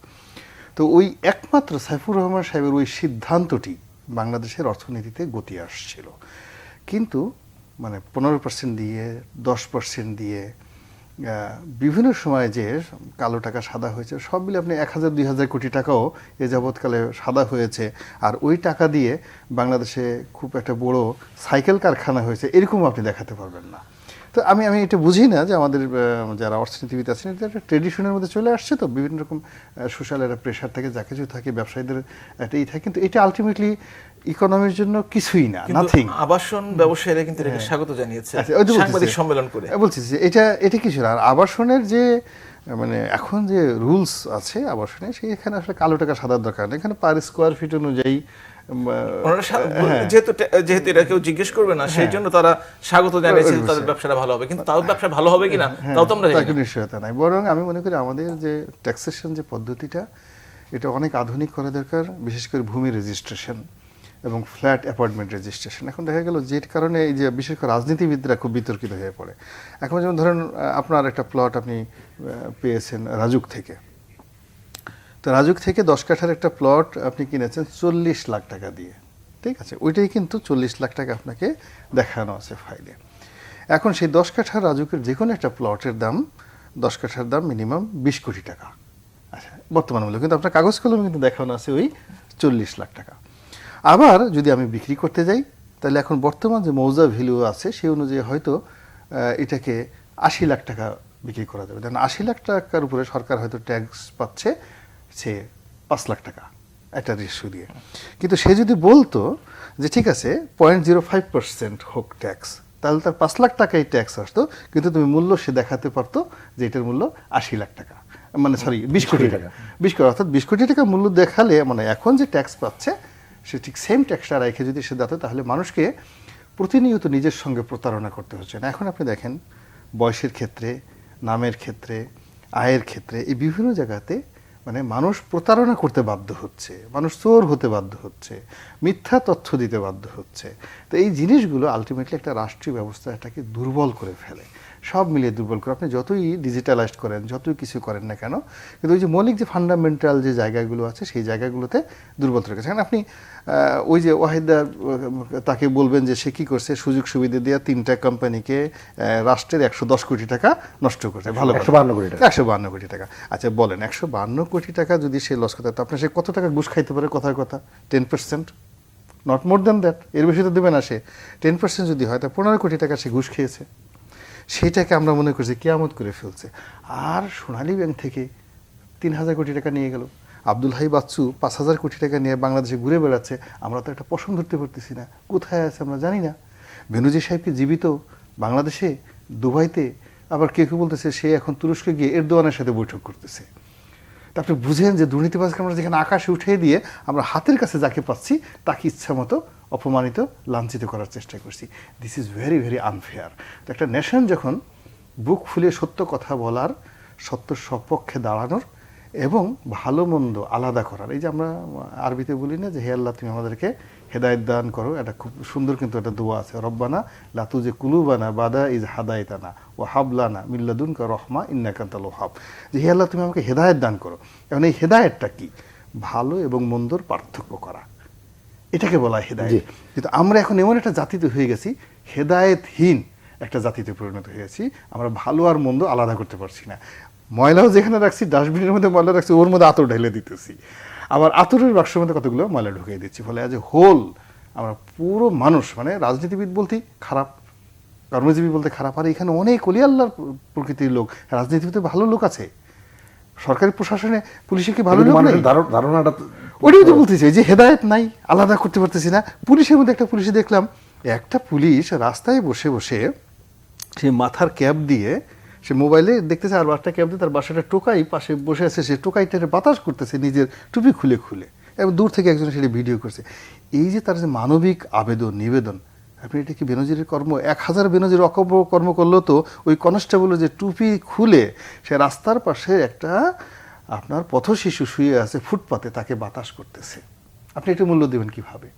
তো ওই একমাত্র সাইফুর রহমান সাহেবের ওই সিদ্ধান্তটি বাংলাদেশের অর্থনীতিতে গতি আসছিল। কিন্তু মানে 15% দিয়ে 10% দিয়ে বিভিন্ন সময় যে কালো টাকা সাদা হয়েছে, সব মিলে আপনি 1000-2000 কোটি টাকাও এ যাবৎকালে সাদা হয়েছে। আর ওই টাকা দিয়ে বাংলাদেশে খুব একটা বড় সাইকেল কারখানা হয়েছে এরকম আপনি দেখাতে পারবেন না। তো আমি এটা বুঝি না যে আমাদের যারা অর্থনীতিবিদ আছেন, এটা একটা ট্রেডিশনের মধ্যে চলে আসছে, তো বিভিন্ন রকম সোশ্যাল একটা প্রেশার থাকে, যা কিছু থাকে, ব্যবসায়ীদের একটাই থাকে, কিন্তু এটা আলটিমেটলি ইকোনমির জন্য কিছুই না, নাথিং। আবাসন ব্যবসায়ীরা কিন্তু এটাকে স্বাগত জানিয়েছে সাংবাদিক সম্মেলন করে। বলছি যে এটা কিছু না। আর আবাসনের যে মানে এখন যে রুলস আছে আবাসনে, সেখানে আসলে কালো টাকা সাদার দরকার নেই। এখানে পার স্কোয়ার ফিট অনুযায়ী যেহেতু এটা কেউ জিজ্ঞেস করবে না, সেই জন্য তারা স্বাগত জানিয়েছে তাদের ব্যবসাটা ভালো হবে। কিন্তু তাও ব্যবসা ভালো হবে কিনা তাও তো আমরা জানি না। নিশ্চয়তা নাই। বরং আমি মনে করি আমাদের যে ট্যাক্সেশন যে পদ্ধতিটা, এটা অনেক আধুনিক করা দরকার, বিশেষ করে ভূমি রেজিস্ট্রেশন এবং ফ্ল্যাট অ্যাপার্টমেন্ট রেজিস্ট্রেশন। এখন দেখা গেল যে কারণে এই যে বিশেষ করে রাজনীতিবিদরা খুব বিতর্কিত হয়ে পড়ে। এখন যেমন ধরেন আপনার একটা প্লট আপনি পেয়েছেন রাজুক থেকে, তো রাজুক থেকে 10 কাঠার একটা প্লট আপনি কিনেছেন 40 লাখ টাকা দিয়ে, ঠিক আছে? ওইটাই কিন্তু 40 লাখ টাকা আপনাকে দেখানো আছে ফাইলে। এখন সেই 10 কাঠার রাজুকের যে কোনো একটা প্লটের দাম, 10 কাঠার দাম মিনিমাম 20 কোটি টাকা, আচ্ছা বর্তমান মূল্য, কিন্তু আপনার কাগজ কলমে কিন্তু দেখানো আছে ওই 40 লাখ টাকা। আবার যদি আমি বিক্রি করতে যাই, তাহলে এখন বর্তমান যে মৌজা ভ্যালু আছে সেই অনুযায়ী হয়তো এটাকে 80 লাখ টাকা বিক্রি করা যাবে। কারণ 80 লাখ টাকার উপরে সরকার হয়তো ট্যাক্স পাচ্ছে সে 5 লাখ টাকা একটা রেশিও দিয়ে। কিন্তু সে যদি বলতো যে ঠিক আছে 0.05% হোক ট্যাক্স, তাহলে তার 5 লাখ টাকাই ট্যাক্স আসতো, কিন্তু তুমি মূল্য সে দেখাতে পারতো যে এটার মূল্য 80 লাখ টাকা, মানে সরি 20 কোটি টাকা, 20 কোটি, অর্থাৎ 20 কোটি টাকা মূল্য দেখালে মানে এখন যে ট্যাক্স পাচ্ছে সে ঠিক সেম ট্যাক্সটা রেখে যদি সে দিত, তাহলে মানুষকে প্রতিনিয়ত নিজের সঙ্গে প্রতারণা করতে হচ্ছে না। এখন আপনি দেখেন বয়সের ক্ষেত্রে, নামের ক্ষেত্রে, আয়ের ক্ষেত্রে, এই বিভিন্ন জায়গাতে মানে মানুষ প্রতারণা করতে বাধ্য হচ্ছে, মানুষ চোর হতে বাধ্য হচ্ছে, মিথ্যা তথ্য দিতে বাধ্য হচ্ছে। তো এই জিনিসগুলো আলটিমেটলি একটা রাষ্ট্রীয় ব্যবস্থা এটাকে দুর্বল করে ফেলে, সব মিলিয়ে দুর্বল করে। আপনি যতই ডিজিটালাইজড করেন, যতই কিছু করেন না কেন, কিন্তু ওই যে মৌলিক যে ফান্ডামেন্টাল যে জায়গাগুলো আছে সেই জায়গাগুলোতে দুর্বল থেকে গেছে। কারণ আপনি ওই যে ওয়াহিদা তাকে বলবেন যে সে কী করছে, সুযোগ সুবিধা দিয়ে 3টা কোম্পানিকে রাষ্ট্রের 110 কোটি টাকা নষ্ট করছে। ভালো, 152 কোটি টাকা, 152 কোটি টাকা। আচ্ছা বলেন 152 কোটি টাকা যদি সে লস করতে, আপনার সে কত টাকা ঘুষ খাইতে পারে? কথার কথা 10%, নট মোর দ্যান দ্যাট, এর বেশি তো দেবে না সে। 10% যদি হয় তা 15 কোটি টাকা সে ঘুষ খেয়েছে। সেইটাকে আমরা মনে করছি কেয়ামত করে ফেলছে। আর সোনালী ব্যাংক থেকে 3000 কোটি টাকা নিয়ে গেল। আব্দুল হাই বাচ্চু 5000 কোটি টাকা নিয়ে বাংলাদেশে ঘুরে বেড়াচ্ছে, আমরা তো একটা পশম ধরতে পারতেছি না, কোথায় আছে আমরা জানি না। বেনজির সাহেবকে জীবিত বাংলাদেশে, দুবাইতে, আবার কেউ কেউ বলতেছে সে এখন তুরস্কে গিয়ে এরদোয়ানের সাথে বৈঠক করতেছে। তা আপনি বুঝেন যে দুর্নীতিবাজকে আমরা যেখানে আকাশে উঠিয়ে দিয়ে আমরা হাতের কাছে যাকে পাচ্ছি তাকে ইচ্ছা মতো অপমানিত, লাঞ্ছিত করার চেষ্টা করছি। This is very very unfair. তো একটা নেশন যখন বুক ফুলিয়ে সত্য কথা বলার, সত্য সপক্ষে দাঁড়ানোর এবং ভালো মন্দ আলাদা করার, এই যে আমরা আরবিতে বলি না যে হে আল্লাহ তুমি আমাদেরকে হেদায়েত দান করো, এটা খুব সুন্দর কিন্তু একটা দোয়া আছে, রব্বানা লা তুজি কুলুবানা বাদা ইজ হাদাইতানা ওয়া হাবলানা মিন লাদুনকা রহমা ইন্নাকা আনতাল ওয়াহাব, যে হে আল্লাহ তুমি আমাকে হেদায়েত দান করো। এখন এই হেদায়েতটা কি? ভালো এবং মন্দর পার্থক্য করা, এটাকে বলা হয় হেদায়েত। কিন্তু আমরা এখন এমন একটা জাতিতে হয়ে গেছি, হেদায়েতহীন একটা জাতিতে পরিণত হয়েছি। আমরা ভালো আর মন্দ আলাদা করতে পারছি না। ময়লাও যেখানে রাখছি, ডাস্টবিনের মধ্যে ময়লা রাখছি, ওর মধ্যে আতর ঢেলে দিতেছি, আবার আতরের বাক্সের মধ্যে কতগুলো ময়লা ঢুকিয়ে দিচ্ছি। ফলে আজ হোল আমরা পুরো মানুষ, মানে রাজনীতিবিদ বলতেই খারাপ, কর্মজীবী বলতে খারাপ। আর এখানে অনেক অলি আল্লাহর প্রকৃতির লোক, রাজনীতিবিদে ভালো লোক আছে, সরকারি প্রশাসনে পুলিশে কি ভালো লোক নেই? ধারণাটা ওটাই তো বলতেছি যে হেদায়েত নাই, আলাদা করতে পারতেছি না। পুলিশের মধ্যে একটা পুলিশে দেখলাম, একটা পুলিশ রাস্তায় বসে বসে সে মাথার ক্যাপ দিয়ে সে মোবাইলে দেখতেছে, আর একটা ক্যাপ দিয়ে তার বাসাটা টোকাই পাশে বসে আছে, সে টোকাইটারে বাতাস করতেছে নিজের টুপি খুলে খুলে, এবং দূর থেকে একজন সেটা ভিডিও করছে। এই যে তার যে মানবিক আবেদন, নিবেদন, আপনি এটা কি বেনজিরের কর্ম? 1000 বেনজির অকর্ম করলেও তো ওই কনস্টেবলের যে টুপি খুলে সে রাস্তার পাশে একটা আপনার পথশিশু শুয়ে আছে ফুটপাতে, তাকে বাতাস করতেছে, আপনি এটা মূল্য দেবেন কিভাবে?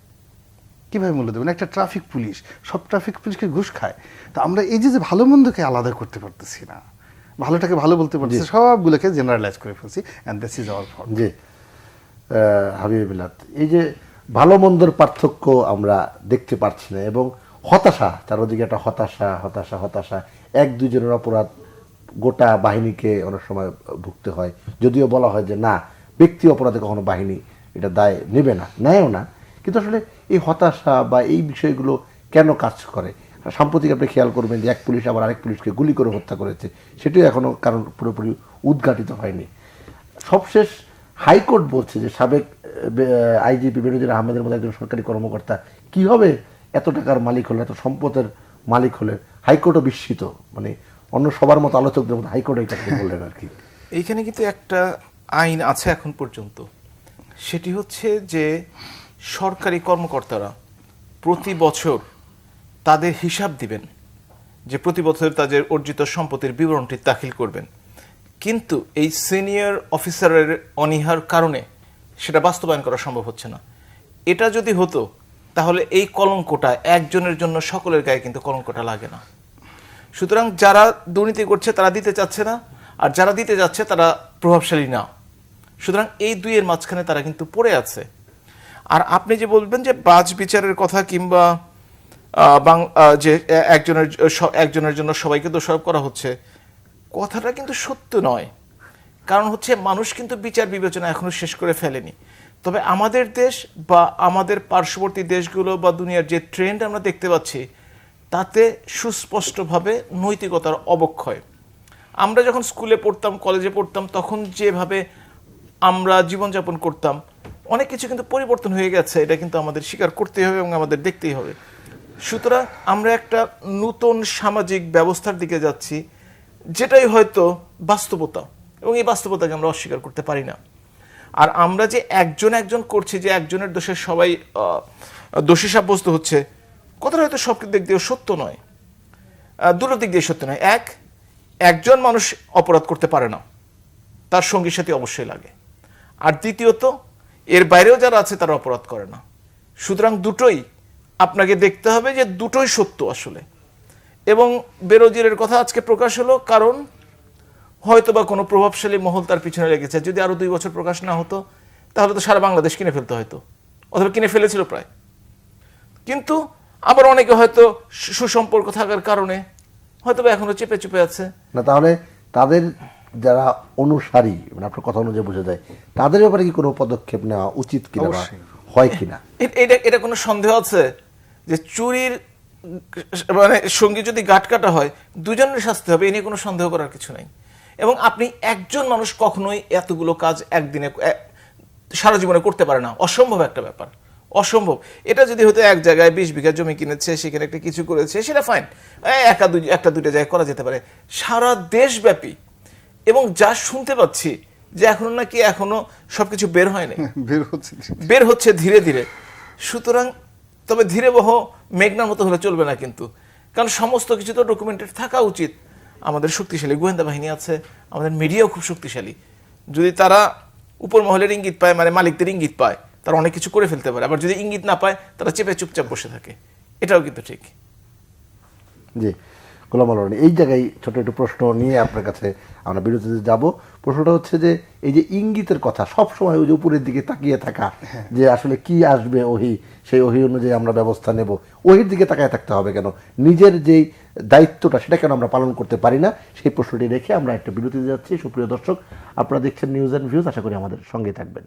কীভাবে মূল্য দেবেন? একটা ট্রাফিক পুলিশ, সব ট্রাফিক পুলিশকে ঘুষ খায়। তো আমরা এই যে ভালো মন্দকে আলাদা করতে পারতেছি না, ভালোটাকে ভালো বলতে পারতেছি, সবগুলোকে জেনারেলাইজ করে ফেলছি, and this is our fault. জি হাবিব বিলাত, এই যে ভালো মন্দর পার্থক্য আমরা দেখতে পারছি না, এবং হতাশা, চারদিকে একটা হতাশা হতাশা হতাশা, এক দুজনের অপরাধ গোটা বাহিনীকে অনেক সময় ভুগতে হয়। যদিও বলা হয় যে না, ব্যক্তি অপরাধে কখনো বাহিনী এটা দায় নেবে না, নেয়ও না, কিন্তু আসলে এই হতাশা বা এই বিষয়গুলো কেন কাজ করে? সাম্প্রতিক আপনি খেয়াল করবেন যে এক পুলিশ আবার আরেক পুলিশকে গুলি করে হত্যা করেছে, সেটিও এখনো কারণ পুরোপুরি উদ্ঘাটিত হয়নি। সবশেষ হাইকোর্ট বলছে যে সাবেক আইজিপি বেনজির আহমেদের মতো একজন সরকারি কর্মকর্তা কিভাবে এত টাকার মালিক হলেন, এত সম্পদের মালিক হলেন। হাইকোর্টও বিস্মিত, মানে অন্য সবার মতো আলোচকদের মতো হাইকোর্ট এটাকে বললেন আর কি। এইখানে কিন্তু একটা আইন আছে এখন পর্যন্ত, সেটি হচ্ছে যে সরকারি কর্মকর্তারা প্রতি বছর তাদের হিসাব দিবেন, যে প্রতি বছর তাদের অর্জিত সম্পত্তির বিবরণটি দাখিল করবেন। কিন্তু এই সিনিয়র অফিসারের অনীহার কারণে সেটা বাস্তবায়ন করা সম্ভব হচ্ছে না। এটা যদি হতো তাহলে এই কলঙ্কটা একজনের জন্য সকলের গায়ে কিন্তু কলঙ্কটা লাগে না। সুতরাং যারা দুর্নীতি করছে তারা দিতে চাচ্ছে না, আর যারা দিতে যাচ্ছে তারা প্রভাবশালী না। সুতরাং এই দুইয়ের মাঝখানে তারা কিন্তু পড়ে আছে। আর আপনি যে বলবেন যে বাজ বিচারের কথা, কিংবা যে একজনের জন্য সবাইকে দোষারোপ করা হচ্ছে, কথাটা কিন্তু সত্য নয়। কারণ হচ্ছে মানুষ কিন্তু বিচার বিবেচনা এখনো শেষ করে ফেলেনি। তবে আমাদের দেশ বা আমাদের পার্শ্ববর্তী দেশগুলো বা দুনিয়ার যে ট্রেন্ড আমরা দেখতে পাচ্ছি, তাতে সুস্পষ্টভাবে নৈতিকতার অবক্ষয়। আমরা যখন স্কুলে পড়তাম, কলেজে পড়তাম, তখন যেভাবে আমরা জীবনযাপন করতাম, অনেক কিছু কিন্তু পরিবর্তন হয়ে গেছে। এটা কিন্তু আমাদের স্বীকার করতেই হবে এবং আমাদের দেখতেই হবে। সুতরাং আমরা একটা নতুন সামাজিক ব্যবস্থার দিকে যাচ্ছি, যেটাই হয়তো বাস্তবতা, এবং এই বাস্তবতাকে আমরা অস্বীকার করতে পারি না। আর আমরা যে একজন করছি, যে একজনের দোষে সবাই দোষী সাব্যস্ত হচ্ছে, কথাটা হয়তো সব দিক দিয়ে সত্য নয়। দুটো দিক দিয়ে সত্য নয়। একজন মানুষ অপরাধ করতে পারে না, তার সঙ্গীর সাথে অবশ্যই লাগে। আর দ্বিতীয়ত, এর বাইরেও যারা আছে তারা অপরাধ করে না। সুতরাং দুটোই আপনাকে দেখতে হবে, যে দুটোই সত্য আসলে। এবং বেনজিরের কথা আজকে প্রকাশ হলো কারণ হয়তো বা কোনো প্রভাবশালী মহল তার পিছনে লেগেছে। যদি আরো 2 বছর প্রকাশ না হতো, তাহলে তো সারা বাংলাদেশ কিনে ফেলতে হয়তো, অথবা কিনে ফেলেছিল প্রায়। কিন্তু আবার অনেকে হয়তো সুসম্পর্ক থাকার কারণে হয়তো বা এখনো চেপে চুপে আছে না। তাহলে তাদের যারা অনুসারী, মানে আপনার কথা অনুযায়ী বোঝা যায়, তাদের ব্যাপারে কি কোনো পদক্ষেপ নেওয়া উচিত কিনা বা হয় কিনা? এটা কোনো সন্দেহ আছে যে চুরির মানে সঙ্গী যদি গাঁট কাটা হয়, দুজনের শাস্তি হবে, এ নিয়ে কোনো সন্দেহ করার কিছু নাই। এবং আপনি একজন মানুষ কখনোই এতগুলো কাজ একদিনে সারা জীবনে করতে পারে না, অসম্ভব একটা ব্যাপার, অসম্ভব। এটা যদি হতো এক জায়গায় 20 বিঘা জমি কিনেছে, সেখানে একটা কিছু করেছে, সেটা ফাইন, একটা দুইটা জায়গায় করা যেতে পারে। সারা দেশব্যাপী, এবং যা শুনতে পাচ্ছি যে এখনো সবকিছু বের হয়নি, বের হচ্ছে ধীরে ধীরে। সুতরাং তবে ধীরে বহ মেঘনার মতো হলে চলবে না কিন্তু, কারণ সমস্ত কিছু তো ডকুমেন্টেড থাকা উচিত। আমাদের শক্তিশালী গোয়েন্দা বাহিনী আছে, আমাদের মিডিয়াও খুব শক্তিশালী। যদি তারা উপর মহলের ইঙ্গিত পায়, মানে মালিকদের ইঙ্গিত পায়, তারা অনেক কিছু করে ফেলতে পারে। আবার যদি ইঙ্গিত না পায়, তারা চেপে চুপচাপ বসে থাকে, এটাও কিন্তু ঠিক। জি গোলাম আল রনি, এই জায়গায় ছোট একটু প্রশ্ন নিয়ে আপনার কাছে আমরা বিরতিতে যাব। প্রশ্নটা হচ্ছে যে এই যে ইঙ্গিতের কথা, সব সময় ওই যে উপরের দিকে তাকিয়ে থাকা, যে আসলে কি আসবে ওহি, সেই ওহি অনুযায়ী আমরা ব্যবস্থা নেব, ওহির দিকে তাকিয়ে থাকতে হবে কেন? নিজের যেই দায়িত্বটা সেটা কেন আমরা পালন করতে পারি না? সেই প্রশ্নটি রেখে আমরা একটা বিরতিতে যাচ্ছি। সুপ্রিয় দর্শক, আপনারা দেখছেন নিউজ অ্যান্ড ভিউজ, আশা করি আমাদের সঙ্গেই থাকবেন।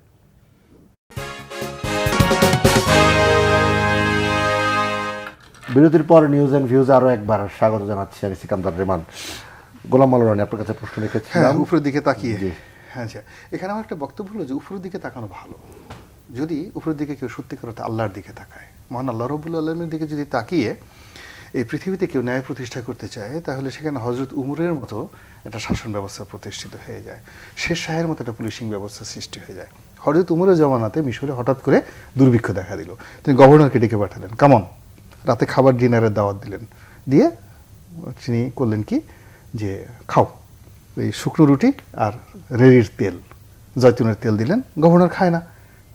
বিরতির পর নিউজ অ্যান্ড ভিউজ আরো একবার স্বাগত জানাচ্ছি। আমি সিকান্দার রেমান। গোলাম আল রনি, আপনার কাছে প্রশ্ন রেখেছিলাম উপরের দিকে তাকিয়ে। আচ্ছা, এখানে আমার একটা বক্তব্য হলো যে উপরের দিকে তাকানো ভালো। যদি উপরের দিকে কেউ সত্যিকার অর্থে আল্লাহর দিকে তাকায়, মহান আল্লাহ রাব্বুল আলামিনের দিকে যদি তাকিয়ে এই পৃথিবীতে কেউ ন্যায় প্রতিষ্ঠা করতে চায়, তাহলে সেখানে হযরত উমরের মতো একটা শাসন ব্যবস্থা প্রতিষ্ঠিত হয়ে যায়, শের শাহের মতো একটা পুলিশিং ব্যবস্থা সৃষ্টি হয়ে যায়। হযরত উমরের জমানাতে মিশরে হঠাৎ করে দুর্ভিক্ষ দেখা দিল, তিনি গভর্নরকে ডেকে পাঠালেন, কামন, রাতে খাবার ডিনারের দাওয়াত দিলেন, দিয়ে তিনি করলেন কি যে খাও, এই শুকনো রুটি আর রেড়ির তেল, জয়তুনের তেল দিলেন। গভর্নর খায় না,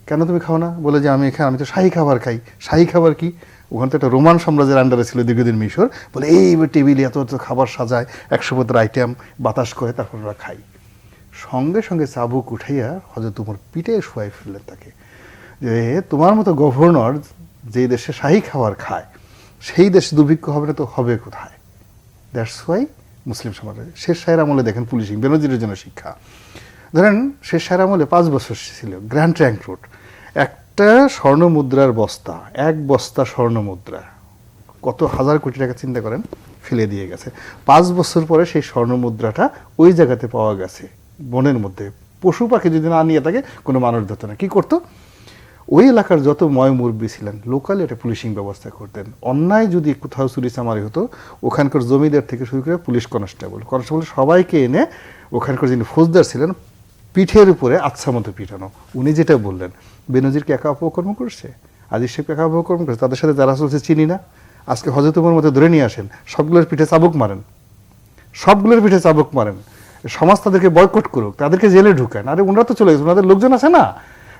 কেন তুমি খাও না? বলে যে আমি তো শাহী খাবার খাই। শাহী খাবার কি? ওখানে তো একটা রোমান সাম্রাজ্যের আন্ডারে ছিল দীর্ঘদিন মিশর। বলে এই টেবিলে এত এত খাবার সাজায়, 100 পদের আইটেম বাতাস করে, তারপর ওরা খাই। সঙ্গে সঙ্গে চাবুক উঠাইয়া হযরত উমর পিঠে শুয়াই ফেললেন তাকে, যে তোমার মতো গভর্নর যে দেশে শাহী খাবার খায় সেই দেশে দুর্ভিক্ষ হবে না তো হবে কোথায়? দ্যাটস ওয়াই মুসলিম সমাজে শেষ শাহের আমলে দেখেন পুলিশিং বেনজিরের জন্য শিক্ষা। ধরেন শেষ শাহের আমলে 5 বছর ছিল গ্র্যান্ড ট্র্যাঙ্ক রোড, একটা স্বর্ণ মুদ্রার বস্তা, 1 বস্তা স্বর্ণ মুদ্রা কত হাজার কোটি টাকা চিন্তা করেন ফেলে দিয়ে গেছে। 5 বছর পরে সেই স্বর্ণ মুদ্রাটা ওই জায়গাতে পাওয়া গেছে বনের মধ্যে। পশু পাখি যদি না নিয়ে থাকে কোনো মানুষ ধরতো না। কি করতো? ওই এলাকার যত ময় মুরব্বী ছিলেন লোকালি একটা পুলিশিং ব্যবস্থা করতেন। অন্যায় যদি কোথাও চুরি চামারি হতো, ওখানকার জমিদার থেকে শুরু করে পুলিশ কনস্টেবল সবাইকে এনে ওখানকার যিনি ফৌজদার ছিলেন পিঠের উপরে আচ্ছা মতো পিটানো। উনি যেটা বললেন, বেনজিরকে একা অপকর্ম করছে, আজিজ সাহেবকে একা অপকর্ম করছে, তাদের সাথে যারা চলছে চিনি না, আজকে হযরত উমর মতো ধরে নিয়ে আসেন, সবগুলোর পিঠে চাবুক মারেন, সবগুলোর পিঠে চাবুক মারেন, সমাজ তাদেরকে বয়কট করুক, তাদেরকে জেলে ঢুকান। আরে ওনারা তো চলে গেছে, ওনাদের লোকজন আছে না,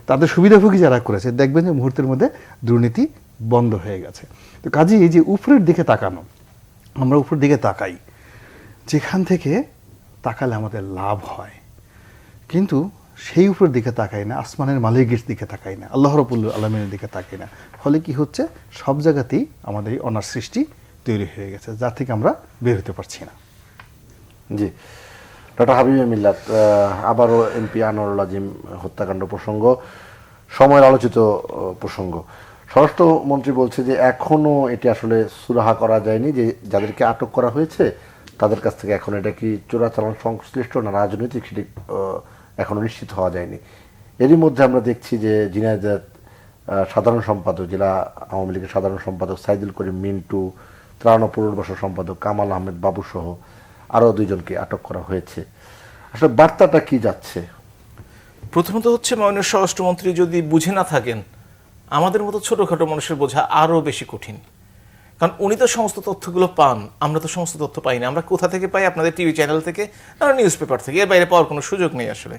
তাদের সুবিধাভোগী যারা করেছে দেখবেন যে মুহূর্তের মধ্যে দুর্নীতি বন্ধ হয়ে গেছে। তো কাজেই এই যে উপরের দিকে তাকানো, আমরা উপরের দিকে তাকাই, যেখান থেকে তাকালে আমাদের লাভ হয়, কিন্তু সেই উপরের দিকে তাকাই না, আসমানের মালিকের দিকে তাকাই না, আল্লাহ রাব্বুল আলামিনের দিকে তাকাই না। ফলে কি হচ্ছে, সব জায়গাতেই আমাদের এই অনার সৃষ্টি তৈরি হয়ে গেছে, যার থেকে আমরা বের হতে পারছি না। জি, ডক্টর হাবিবে মিল্লাত, আবারও এমপি আনোয়ারুল আজিম হত্যাকাণ্ড প্রসঙ্গ, সময়ের আলোচিত প্রসঙ্গ। স্বরাষ্ট্রমন্ত্রী বলছে যে এখনো এটি আসলে সুরাহা করা যায়নি, যে যাদেরকে আটক করা হয়েছে তাদের কাছ থেকে এখন এটা কি চোরাচালান সংশ্লিষ্ট না রাজনৈতিক, সেটি এখনো নিশ্চিত হওয়া যায়নি। এরই মধ্যে আমরা দেখছি যে ঝিনাইদহ সাধারণ সম্পাদক, জেলা আওয়ামী লীগের সাধারণ সম্পাদক সাইদুল করিম মিন্টু, ত্রাণ ও পুনর্বাসন সম্পাদক কামাল আহমেদ বাবু সহ আরও 2 জনকে আটক করা হয়েছে। আসলে বার্তাটা কি যাচ্ছে? প্রথমত হচ্ছে মাননীয় স্বরাষ্ট্রমন্ত্রী যদি বুঝে না থাকেন, আমাদের মতো ছোটখাটো মানুষের বোঝা আরো বেশি কঠিন। কারণ উনি তো সমস্ত তথ্যগুলো পান, আমরা তো সমস্ত তথ্য পাই না। আমরা কোথা থেকে পাই? আপনাদের টিভি চ্যানেল থেকে, আর নিউজ পেপার থেকে, এর বাইরে পাওয়ার কোনো সুযোগ নেই আসলে।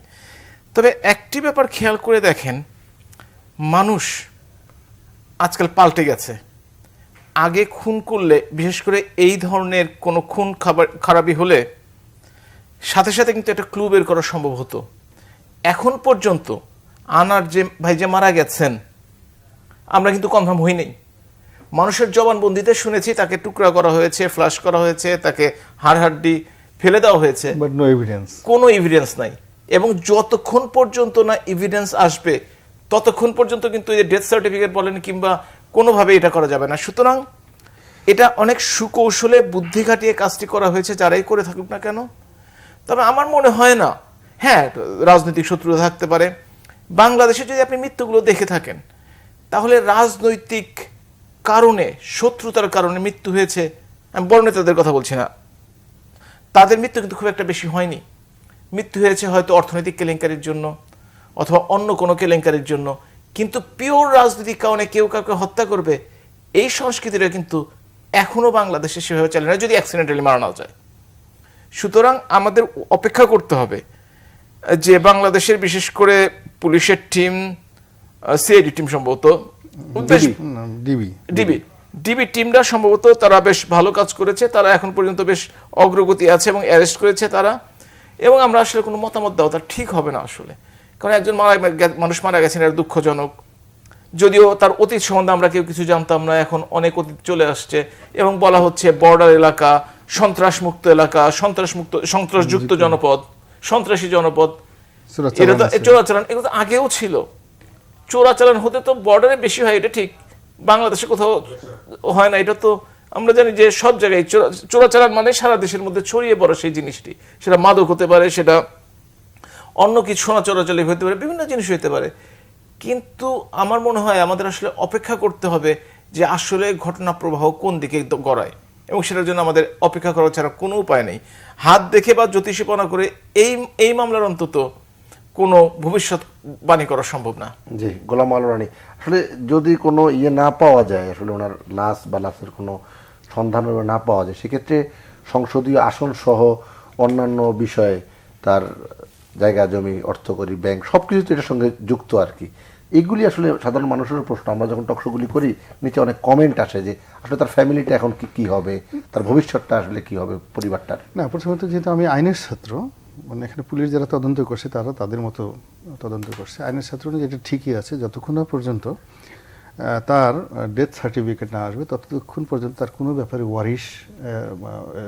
তবে একটি ব্যাপার খেয়াল করে দেখেন, মানুষ আজকাল পাল্টে গেছে। আগে খুন করলে, বিশেষ করে এই ধরনের কোনো খুন খারাপি হলে সাথে সাথে কিন্তু একটা ক্লু বের করা সম্ভব হতো। এখন পর্যন্ত আনার যে ভাই যে মারা গেছেন, আমরা কিন্তু কনফার্ম হই নাই। মানুষের জবানবন্দিতে শুনেছি তাকে টুকরা করা হয়েছে, ফ্লাশ করা হয়েছে, তাকে হাড়হাড্ডি ফেলে দেওয়া হয়েছে, বাট নো এভিডেন্স, কোনো এভিডেন্স নাই। এবং যতক্ষণ পর্যন্ত না এভিডেন্স আসবে ততক্ষণ পর্যন্ত কিন্তু এই ডেথ সার্টিফিকেট বলেন কিংবা কোনোভাবে এটা করা যাবে না। সুতরাং এটা অনেক সুকৌশলে বুদ্ধি খাটিয়ে কাজটি করা হয়েছে, যারাই করে থাকুক না কেন। তবে আমার মনে হয় না, হ্যাঁ রাজনৈতিক শত্রুতা থাকতে পারে। বাংলাদেশে যদি আপনি মৃত্যুগুলো দেখে থাকেন, তাহলে রাজনৈতিক কারণে, শত্রুতার কারণে মৃত্যু হয়েছে, আমি বড় নেতাদের কথা বলছি না, তাদের মৃত্যু কিন্তু খুব একটা বেশি হয়নি। মৃত্যু হয়েছে হয়তো অর্থনৈতিক কেলেঙ্কারির জন্য অথবা অন্য কোনো কেলেঙ্কারির জন্য। কিন্তু পিওর রাজনৈতিক কারণে কেউ কাউকে হত্যা করবে, এই সংস্কৃতিটা কিন্তু এখনো বাংলাদেশে সেভাবে চলে না, যদি অ্যাক্সিডেন্টালি মারা না যায়। সুতরাং আমাদের অপেক্ষা করতে হবে যে বাংলাদেশের বিশেষ করে পুলিশের টিম, সিআইডি টিম, সম্ভবত ডিবি টিমটা সম্ভবত তারা বেশ ভালো কাজ করেছে, তারা এখন পর্যন্ত বেশ অগ্রগতি আছে এবং অ্যারেস্ট করেছে তারা। এবং আমরা আসলে কোনো মতামত দেওয়া তার ঠিক হবে না আসলে, কারণ একজন মানুষ মারা গেছেন, এটা দুঃখজনক। যদিও তার অতীত সম্বন্ধে আমরা কেউ কিছু জানতাম না, এখন অনেক অতীত চলে আসছে এবং বলা হচ্ছে বর্ডার এলাকা, সন্ত্রাসমুক্ত এলাকা, সন্ত্রাসযুক্ত জনপদ, সন্ত্রাসী জনপদ, এটা তো চোরাচালান, এগুলো তো আগেও ছিল। চোরাচালান হতে তো বর্ডারে বেশি হয়, এটা ঠিক, বাংলাদেশে কোথাও হয় না। এটা তো আমরা জানি যে সব জায়গায় চোরাচালান মানে সারা দেশের মধ্যে ছড়িয়ে পড়া সেই জিনিসটি, সেটা মাদক হতে পারে, সেটা অন্য কিছু, সোনা চোরাচালি হতে পারে, বিভিন্ন জিনিস হতে পারে। কিন্তু আমার মনে হয় আমাদের আসলে অপেক্ষা করতে হবে যে আসলে ঘটনা প্রবাহ কোন দিকে গড়ায়, এবং সেটার জন্য আমাদের অপেক্ষা করা ছাড়া কোনো উপায় নেই। হাত দেখে বা জ্যোতিষীপনা করে এই মামলার অন্তত কোনো ভবিষ্যৎ বাণী করা সম্ভব না। জি, গোলাম আল রানী, আসলে যদি কোনো না পাওয়া যায়, আসলে ওনার লাশ বা লাশের কোনো সন্ধান না পাওয়া যায়, সেক্ষেত্রে সংসদীয় আসন সহ অন্যান্য বিষয়ে, তার জায়গা জমি, অর্থকরী, ব্যাংক, সব কিছু তো এটার সঙ্গে যুক্ত আর কি। এগুলি আসলে সাধারণ মানুষের প্রশ্ন। আমরা যখন টকশোগুলি করি নিচে অনেক কমেন্ট আসে যে আসলে তার ফ্যামিলিটা এখন কি হবে, তার ভবিষ্যৎটা আসলে কি হবে পরিবারটার। না, প্রথমত যেহেতু আমি আইনের ছাত্র, মানে এখানে পুলিশ যারা তদন্ত করছে তারা তাদের মতো তদন্ত করছে। আইনের ছাত্র যেটা ঠিকই আছে, যতক্ষণ না পর্যন্ত তার ডেথ সার্টিফিকেট না আসবে ততক্ষণ পর্যন্ত তার কোনো ব্যাপারে ওয়ারিশ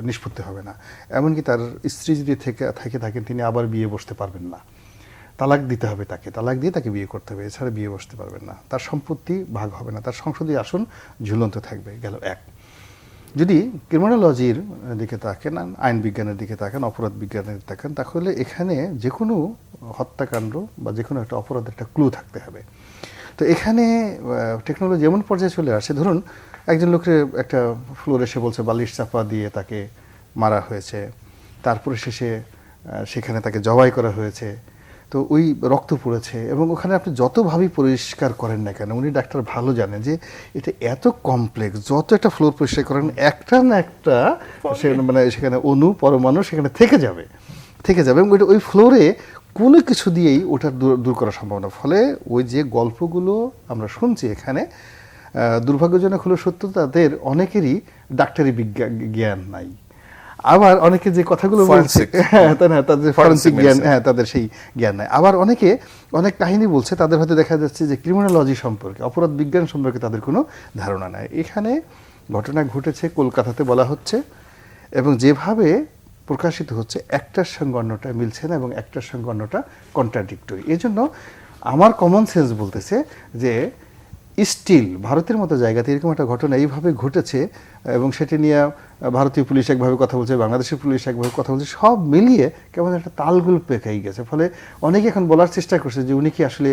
নিষ্পত্তি হবে না। এমনকি তার স্ত্রী যদি থেকে থাকেন তিনি আবার বিয়ে বসতে পারবেন না, তালাক দিতে হবে তাকে, তালাক দিয়ে তাকে বিয়ে করতে হবে, এছাড়া বিয়ে বসতে পারবেন না। তার সম্পত্তি ভাগ হবে না, তার সংসদীয় আসন ঝুলন্ত থাকবে। গেল এক। যদি ক্রিমিনোলজির দিকে তাকান, আইন বিজ্ঞানের দিকে তাকান, অপরাধ বিজ্ঞানের দিকে তাকান, তাহলে এখানে যে কোনো হত্যাকাণ্ড বা যে কোনো একটা অপরাধের একটা ক্লু থাকতে হবে। তো এখানে টেকনোলজি এমন পর্যায়ে চলে আসে, ধরুন একজন লোকের একটা ফ্লোর এসে বলছে বালিশ চাপা দিয়ে তাকে মারা হয়েছে, তারপরে শেষে সেখানে তাকে জবাই করা হয়েছে, তো ওই রক্ত পড়েছে, এবং ওখানে আপনি যতভাবেই পরিষ্কার করেন না কেন, উনি ডাক্তার ভালো জানেন যে এটা এত কমপ্লেক্স, যত একটা ফ্লোর পরিষ্কার করেন একটা না একটা মানে সেখানে অণু পরমাণু সেখানে থেকে যাবে এবং ওই ফ্লোরে কোনো কিছু দিয়েই ওটা দূর করা সম্ভব না। ফলে ওই যে গল্পগুলো আমরা শুনছি এখানে, দুর্ভাগ্যজনক হলো সত্য, তাদের অনেকেরই ডাক্তারি জ্ঞান নাই। আবার অনেকে যে কথাগুলো বলছে, হ্যাঁ তাদের ফরেনসিক জ্ঞান, হ্যাঁ তাদের সেই জ্ঞান নাই। আবার অনেকে অনেক কাহিনী বলছে, তাদের হয়তো দেখা যাচ্ছে যে ক্রিমিনোলজি সম্পর্কে, অপরাধ বিজ্ঞান সম্পর্কে তাদের কোনো ধারণা নাই। এখানে ঘটনা ঘটেছে কলকাতাতে বলা হচ্ছে, এবং যেভাবে প্রকাশিত হচ্ছে একটার সঙ্গে অন্যটা মিলছে না, এবং একটার সঙ্গে অন্যটা কন্ট্রাডিক্টরি। এই জন্য আমার কমন সেন্স বলতেছে যে স্টিল ভারতের মতো জায়গাতে এরকম একটা ঘটনা এইভাবে ঘটেছে, এবং সেটি নিয়ে ভারতীয় পুলিশ একভাবে কথা বলছে, বাংলাদেশের পুলিশ একভাবে কথা বলছে, সব মিলিয়ে কেমন একটা তালগোল পেকাই গেছে। ফলে অনেকে এখন বলার চেষ্টা করছে যে উনি কি আসলে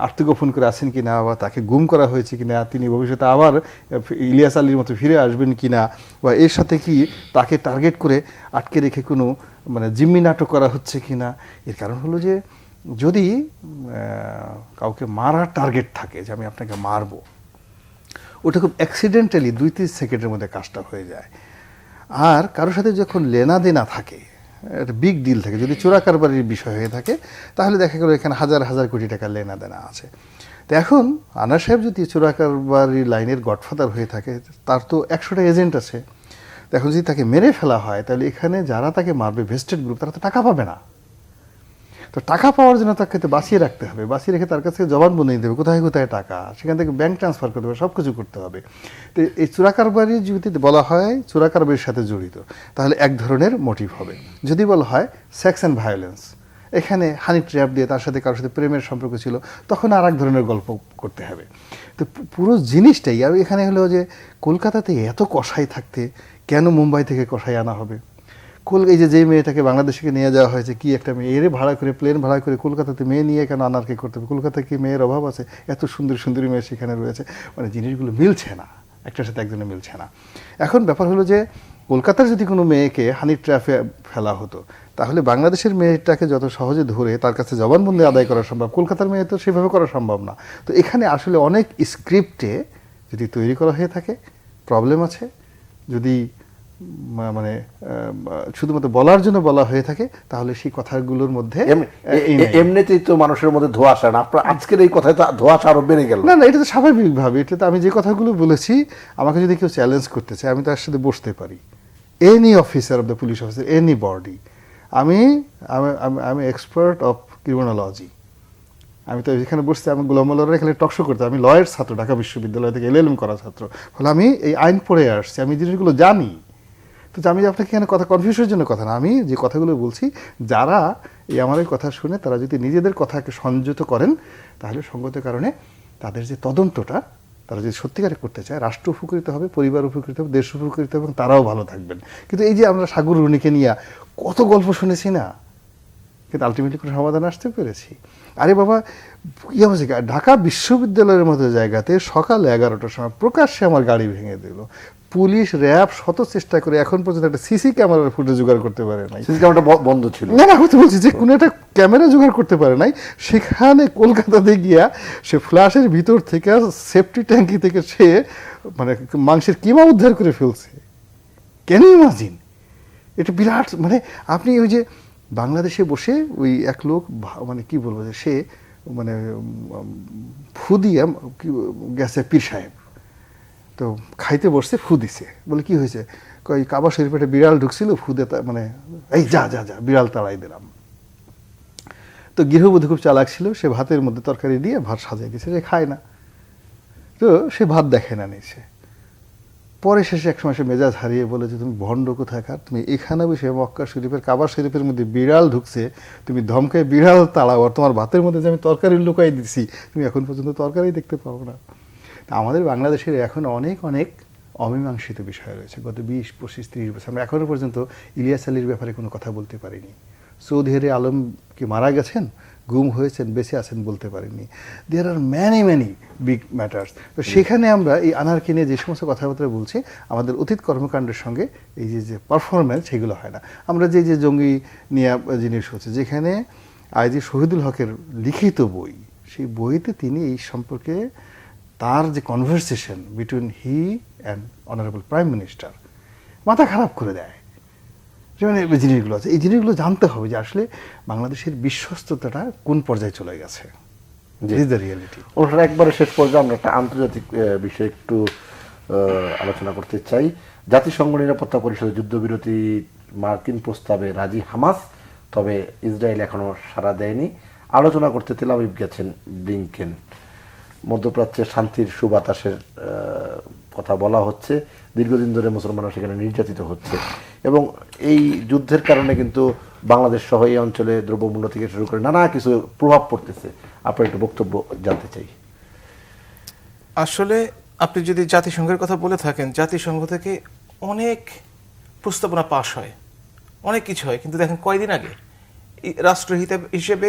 আত্মগোপন করে আছেন কিনা, বা তাকে গুম করা হয়েছে কিনা, তিনি ভবিষ্যতে আবার ইলিয়াস আলীর মতো ফিরে আসবেন কিনা, বা এর সাথে কি তাকে টার্গেট করে আটকে রেখে কোনো মানে জিম্মি নাটক করা হচ্ছে কিনা। এর কারণ হলো যে যদি কাউকে মারার টার্গেট থাকে যে আমি আপনাকে মারবো, ওটা খুব অ্যাক্সিডেন্টালি 2-3 সেকেন্ডের মধ্যে কাজটা হয়ে যায়। আর কারোর সাথে যখন লেনা দেনা থাকে, একটা বিগ ডিল থাকে, যদি চোরাকারবারির বিষয় হয়ে থাকে, তাহলে দেখা গেল এখানে হাজার হাজার কোটি টাকার লেনা দেনা আছে। তো এখন আনার সাহেব যদি চোরাকারবারির লাইনের গডফাদার হয়ে থাকে, তার তো 100টা এজেন্ট আছে। তো এখন যদি তাকে মেরে ফেলা হয়, তাহলে এখানে যারা তাকে মারবে ভেস্টেড গ্রুপ, তারা তো টাকা পাবে না। তো টাকা পাওয়ার জন্য তাকে তো বাঁচিয়ে রাখতে হবে, বাঁচিয়ে রেখে তার কাছে জবানবন্দি নিতে হবে কোথায় কোথায় টাকা, সেখান থেকে ব্যাংক ট্রান্সফার করতে হবে, সব কিছু করতে হবে। তো এই চোরাকারবারি যদি বলা হয় চোরাকারবারির সাথে জড়িত, তাহলে এক ধরনের মোটিভ হবে। যদি বলা হয় সেক্স অ্যান্ড ভায়োলেন্স, এখানে হানি ট্র্যাপ দিয়ে তার সাথে কারোর সাথে প্রেমের সম্পর্ক ছিল, তখন আর এক ধরনের গল্প করতে হবে। তো পুরো জিনিসটাই, আর এখানে হলো যে কলকাতাতে এত কসাই থাকতে কেন মুম্বাই থেকে কসাই আনা হবে? এই যে মেয়েটাকে বাংলাদেশে নিয়ে যাওয়া হয়েছে, কি একটা মেয়ে, এর ভাড়া করে প্লেন ভাড়া করে কলকাতাতে মেয়ে নিয়ে কেন আনারকে করতে হবে? কলকাতায় কি মেয়ের অভাব আছে? এত সুন্দর সুন্দরী মেয়ে সেখানে রয়েছে, মানে জিনিসগুলো মিলছে না, একটার সাথে একজনে মিলছে না। এখন ব্যাপার হলো যে কলকাতার যদি কোনো মেয়েকে হানি ট্র্যাপে ফেলা হতো, তাহলে বাংলাদেশের মেয়েটাকে যত সহজে ধরে তার কাছে জবানবন্দি আদায় করা সম্ভব, কলকাতার মেয়ে তো সেভাবে করা সম্ভব না। তো এখানে আসলে অনেক স্ক্রিপ্টে যদি তৈরি করা হয়ে থাকে প্রবলেম আছে, যদি মানে শুধুমাত্র বলার জন্য বলা হয়ে থাকে, তাহলে সেই কথাগুলোর মধ্যে এমনিতেই তো মানুষের মধ্যে ধোঁয়াশা না, আপনার আজকের এই কথায় তো ধোঁয়াশা আরো বেড়ে গেল। না, এটা তো স্বাভাবিকভাবে, এটা তো আমি যে কথাগুলো বলেছি, আমাকে যদি কেউ চ্যালেঞ্জ করতে চায় আমি তার সাথে বসতে পারি, any officer of the police officer, any body. আমি এক্সপার্ট অফ ক্রিমিনোলজি। আমি তো এখানে বসতে, আমি গোলাম মোল্লার এখানে টকশো করতে, আমি লয়ের ছাত্র, ঢাকা বিশ্ববিদ্যালয় থেকে LLM করা ছাত্র, ফলে আমি এই আইন পড়ে আসছি, আমি জিনিসগুলো জানি। তো আমি আপনাকে এখানে কথা কনফিউশনের জন্য কথা না, আমি যে কথাগুলো বলছি, যারা এই আমার এই কথা শুনে তারা যদি নিজেদের কথাকে সংযত করেন, তাহলে সঙ্গত কারণে তাদের যে তদন্তটা তারা যদি সত্যিকারে করতে চায়, রাষ্ট্র উপকৃত হবে, পরিবার উপকৃত হবে, দেশ উপকৃত হবে, এবং তারাও ভালো থাকবেন। কিন্তু এই যে আমরা সাগর রুনিকে নিয়ে কত গল্প শুনেছি না, কিন্তু আলটিমেটলি কোনো সমাধান আসতে পেরেছি? আরে বাবা, ইয়ে হচ্ছে ঢাকা বিশ্ববিদ্যালয়ের মতো জায়গাতে সকাল 11টার সময় প্রকাশ্যে আমার গাড়ি ভেঙে দিল। পুলিশ, র্যাব শত চেষ্টা করে এখন পর্যন্ত একটা সিসি ক্যামেরার ফুটেজ জোগাড় করতে পারে নাই। সিসি ক্যামেরাটা বন্ধ ছিল। না, হতে বলছি যে কোনো একটা ক্যামেরা জোগাড় করতে পারে নাই। সেখানে কলকাতাতে গিয়া সে ফ্ল্যাশের ভিতর থেকে, সেফটি ট্যাঙ্কি থেকে সে মানে মাংসের কিমা উদ্ধার করে ফেলছে। Can you imagine? এটা বিরাট, মানে আপনি ওই যে বাংলাদেশে বসে ওই এক লোক, মানে কি বলবো, যে সে মানে ফু দিয়ে গেছে পীর সাহেব, তো খাইতে বসছে, ফু দিছে, বলে কি হয়েছে, কই কাবা শরীফে একটা বিড়াল ঢুকছিল, ফু দিয়ে মানে এই যা যা যা বিড়াল তাড়াই দিলাম। তো গৃহবধূ খুব চালাক ছিল, সে ভাতের মধ্যে তরকারি দিয়ে ভাত সাজিয়ে দিয়েছে, সে খায় না, তো সে ভাত দেখে না নিচে। পরে শেষে একসময় সে মেজাজ হারিয়ে বলে যে তুমি ভণ্ড কোথাকার, তুমি এখানে বসে মক্কা শরীফের কাবা শরীফের মধ্যে বিড়াল ঢুকছে, তুমি ধমকায় বিড়াল তাড়াও, আর তোমার ভাতের মধ্যে যে আমি তরকারি লুকাই দিচ্ছি তুমি এখন পর্যন্ত তরকারি দেখতে পাও না। তা আমাদের বাংলাদেশের এখন অনেক অনেক অমীমাংসিত বিষয় রয়েছে। গত 20, 25, 30 বছর আমরা এখনো পর্যন্ত ইলিয়াস আলীর ব্যাপারে কোনো কথা বলতে পারিনি। চৌধুরী আলম কি মারা গেছেন, গুম হয়েছেন, বেঁচে আছেন বলতে পারেননি। There are many many big matters. তো সেখানে আমরা এই আনারকে নিয়ে যে সমস্ত কথাবার্তা বলছি, আমাদের অতীত কর্মকাণ্ডের সঙ্গে এই যে পারফরমেন্স সেগুলো হয় না। আমরা যে জঙ্গি নিয়ে জিনিস হচ্ছে, যেখানে আইজি শহীদুল হকের লিখিত বই, সেই বইতে তিনি এই সম্পর্কে তার যে conversation between he and honourable prime minister মাথা খারাপ করে দেয়। মানে জিনিসগুলো আছে, এই জিনিসগুলো জানতে হবে যে আসলে বাংলাদেশের বিশ্বস্ততাটা কোন পর্যায়ে চলে গেছে। রিয়েলিটি। ওটা একবারে শেষ পর্যায়ে আমরা একটা আন্তর্জাতিক বিষয়ে একটু আলোচনা করতে চাই। জাতিসংঘ নিরাপত্তা পরিষদে যুদ্ধবিরতি মার্কিন প্রস্তাবে রাজি হামাস, তবে ইসরায়েল এখনো সাড়া দেয়নি। আলোচনা করতে তেল আবিব গেছেন ব্লিংকেন। মধ্যপ্রাচ্যের শান্তির সুবাতাসের কথা বলা হচ্ছে। দীর্ঘদিন ধরে মুসলমানরা সেখানে নির্যাতিত হচ্ছে এবং এই যুদ্ধের কারণে কিন্তু বাংলাদেশ সহ এই অঞ্চলে দ্রব্যমূল্য থেকে শুরু করে নানা কিছু প্রভাব পড়তেছে। আপনার একটু বক্তব্য জানতে চাই। আসলে আপনি যদি জাতিসংঘের কথা বলে থাকেন, জাতিসংঘ থেকে অনেক প্রস্তাবনা পাশ হয়, অনেক কিছু হয়, কিন্তু দেখেন কয়দিন আগে রাষ্ট্র হিসেবে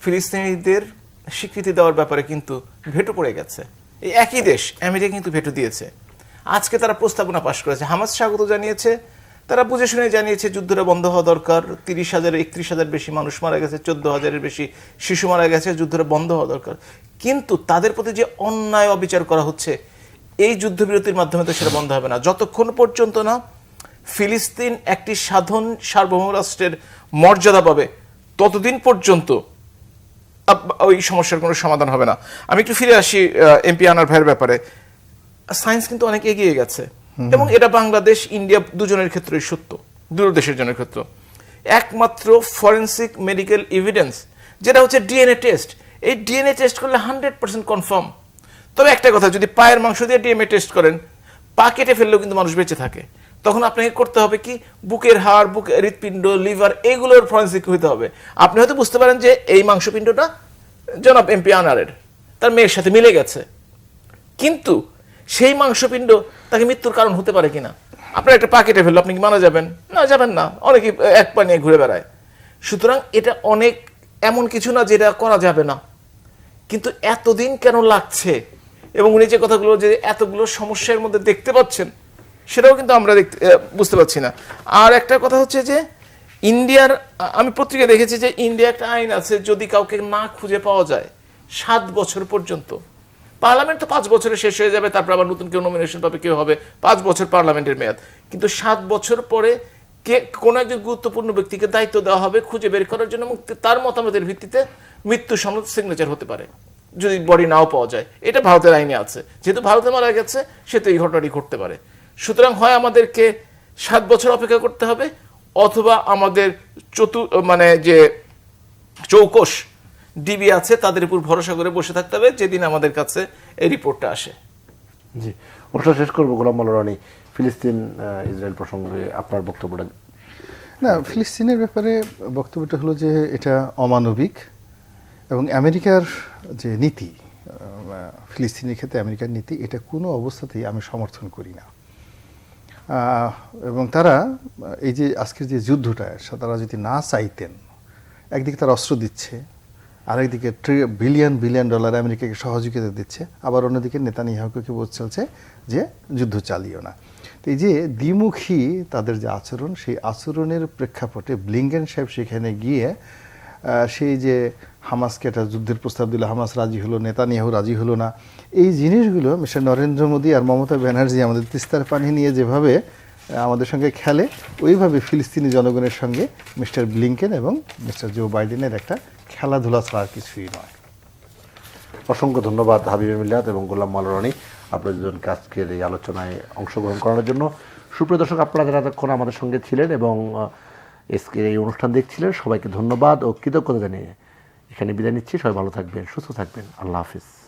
ফিলিস্তিনিদের স্বীকৃতি দেওয়ার ব্যাপারে কিন্তু ভেটো পড়ে গেছে। এই একই দেশ আমেরিকা কিন্তু ভেটো দিয়েছে। আজকে তারা প্রস্তাবনা পাশ করেছে, হামাস স্বাগত জানিয়েছে, তারা বুঝে শুনে জানিয়েছে যুদ্ধটা বন্ধ হওয়া দরকার। 30,000 31,000 বেশি মানুষ মারা গেছে, 14,000-এর বেশি শিশু মারা গেছে, যুদ্ধটা বন্ধ হওয়া দরকার। কিন্তু তাদের প্রতি যে অন্যায় অবিচার করা হচ্ছে, এই যুদ্ধবিরতির মাধ্যমে তো সেটা বন্ধ হবে না যতক্ষণ পর্যন্ত না ফিলিস্তিন একটি সার্বভৌম রাষ্ট্রের মর্যাদা পাবে, ততদিন পর্যন্ত ওই সমস্যার কোনো সমাধান হবে না। আমি একটু ফিরে আসি এমপি আনার ভাইয়ের ব্যাপারে। সায়েন্স কিন্তু অনেক এগিয়ে গেছে এবং এটা বাংলাদেশ ইন্ডিয়া দুজনের ক্ষেত্রেই সত্য, দুটো দেশের জনের ক্ষেত্রে। একমাত্র ফরেন্সিক মেডিকেল এভিডেন্স যেটা হচ্ছে ডিএনএ টেস্ট, এই ডিএনএ টেস্ট করলে 100% কনফার্ম। তবে একটা কথা, যদি পায়ের মাংস দিয়ে ডিএনএ টেস্ট করেন, পা কেটে ফেললেও কিন্তু মানুষ বেঁচে থাকে। তখন আপনাকে করতে হবে কি, বুকের হাড়, বুক, হৃৎপিণ্ড, লিভার, এগুলোর ফরেন্সিক হইতে হবে। আপনি হয়তো বুঝতে পারেন যে এই মাংসপিণ্ডটা জনাব এমপি আনারের, তার মেয়ের সাথে মিলে গেছে, কিন্তু সেই মাংসপিণ্ড তাকে মৃত্যুর কারণ হতে পারে কিনা। আপনার একটা পা কেটে ফেললো, আপনি কি মারা যাবেন? না, যাবেন না। অনেকে এক পা নিয়ে ঘুরে বেড়ায়। সুতরাং এটা অনেক এমন কিছু না যেটা করা যাবে না, কিন্তু এতদিন কেন লাগছে? এবং উনি যে কথাগুলো যে এতগুলো সমস্যার মধ্যে দেখতে পাচ্ছেন, সেটাও কিন্তু আমরা বুঝতে পারছি না। আর একটা কথা হচ্ছে যে ইন্ডিয়ার, আমি পত্রিকা দেখেছি যে ইন্ডিয়া একটা আইন আছে, যদি কাউকে না খুঁজে পাওয়া যায় 7 বছর পর্যন্ত। পার্লামেন্ট তো 5 বছরে শেষ হয়ে যাবে, তারপর আবার নতুন কেউ নমিনেশন পাবে, কেউ হবে। 5 বছর পার্লামেন্টের মেয়াদ, কিন্তু 7 বছর পরে কোনো একজন গুরুত্বপূর্ণ ব্যক্তিকে দায়িত্ব দেওয়া হবে খুঁজে বের করার জন্য, এবং তার মতামতের ভিত্তিতে মৃত্যু সনদ সিগনেচার হতে পারে যদি বডি নাও পাওয়া যায়। এটা ভারতের আইনে আছে। যেহেতু ভারতে মারা গেছে, সে তো এই ঘটনাটি ঘটতে পারে। সুতরাং হয় আমাদেরকে 7 বছর অপেক্ষা করতে হবে, অথবা আমাদের যে চৌকস ডিবি আছে তাদের উপর ভরসা করে বসে থাকতে হবে যেদিন আমাদের কাছে এই রিপোর্টটা আসে। জি, ওটা শেষ করবো। গোলাম মোল্লা রনি, ফিলিস্তিন ইসরায়েল প্রসঙ্গে আপনার বক্তব্যটা। না, ফিলিস্তিনের ব্যাপারে বক্তব্যটা হলো যে এটা অমানবিক, এবং আমেরিকার যে নীতি, ফিলিস্তিনের ক্ষেত্রে আমেরিকার নীতি, এটা কোনো অবস্থাতেই আমি সমর্থন করি না। এবং তারা এই যে আজকের যে যুদ্ধটা, তারা যদি না চাইতেন, একদিকে তারা অস্ত্র দিচ্ছে, আরেকদিকে বিলিয়ন ডলার আমেরিকাকে সহযোগিতা দিচ্ছে, আবার অন্যদিকে নেতানিয়াহুকে বলছে যে যুদ্ধ চালিও না। তো এই যে দ্বিমুখী তাদের যে আচরণ, সেই আচরণের প্রেক্ষাপটে ব্লিংকেন সাহেব সেখানে গিয়ে সেই যে হামাসকে একটা যুদ্ধের প্রস্তাব দিল, হামাস রাজি হলো, নেতানিয়াহু রাজি হলো না, এই জিনিসগুলো মিস্টার নরেন্দ্র মোদী আর মমতা ব্যানার্জি আমাদের তিস্তার পানি নিয়ে যেভাবে আমাদের সঙ্গে খেলে, ওইভাবে ফিলিস্তিনি জনগণের সঙ্গে মিস্টার ব্লিংকেন এবং মিস্টার জো বাইডেনের একটা খেলাধুলা ছাড়া কিছুই নয়। অসংখ্য ধন্যবাদ হাবিব মিল্লাত এবং গোলাম মাওলা রনি আপনাদের দুজনকে আজকের এই আলোচনায় অংশগ্রহণ করার জন্য। সুপ্রিয় দর্শক, আপনারা যারা এতক্ষণ আমাদের সঙ্গে ছিলেন এবং আজকের এই অনুষ্ঠান দেখছিলেন, সবাইকে ধন্যবাদ ও কৃতজ্ঞতা জানিয়ে এখানে বিদায় নিচ্ছি। সবাই ভালো থাকবেন, সুস্থ থাকবেন। আল্লাহ হাফিজ।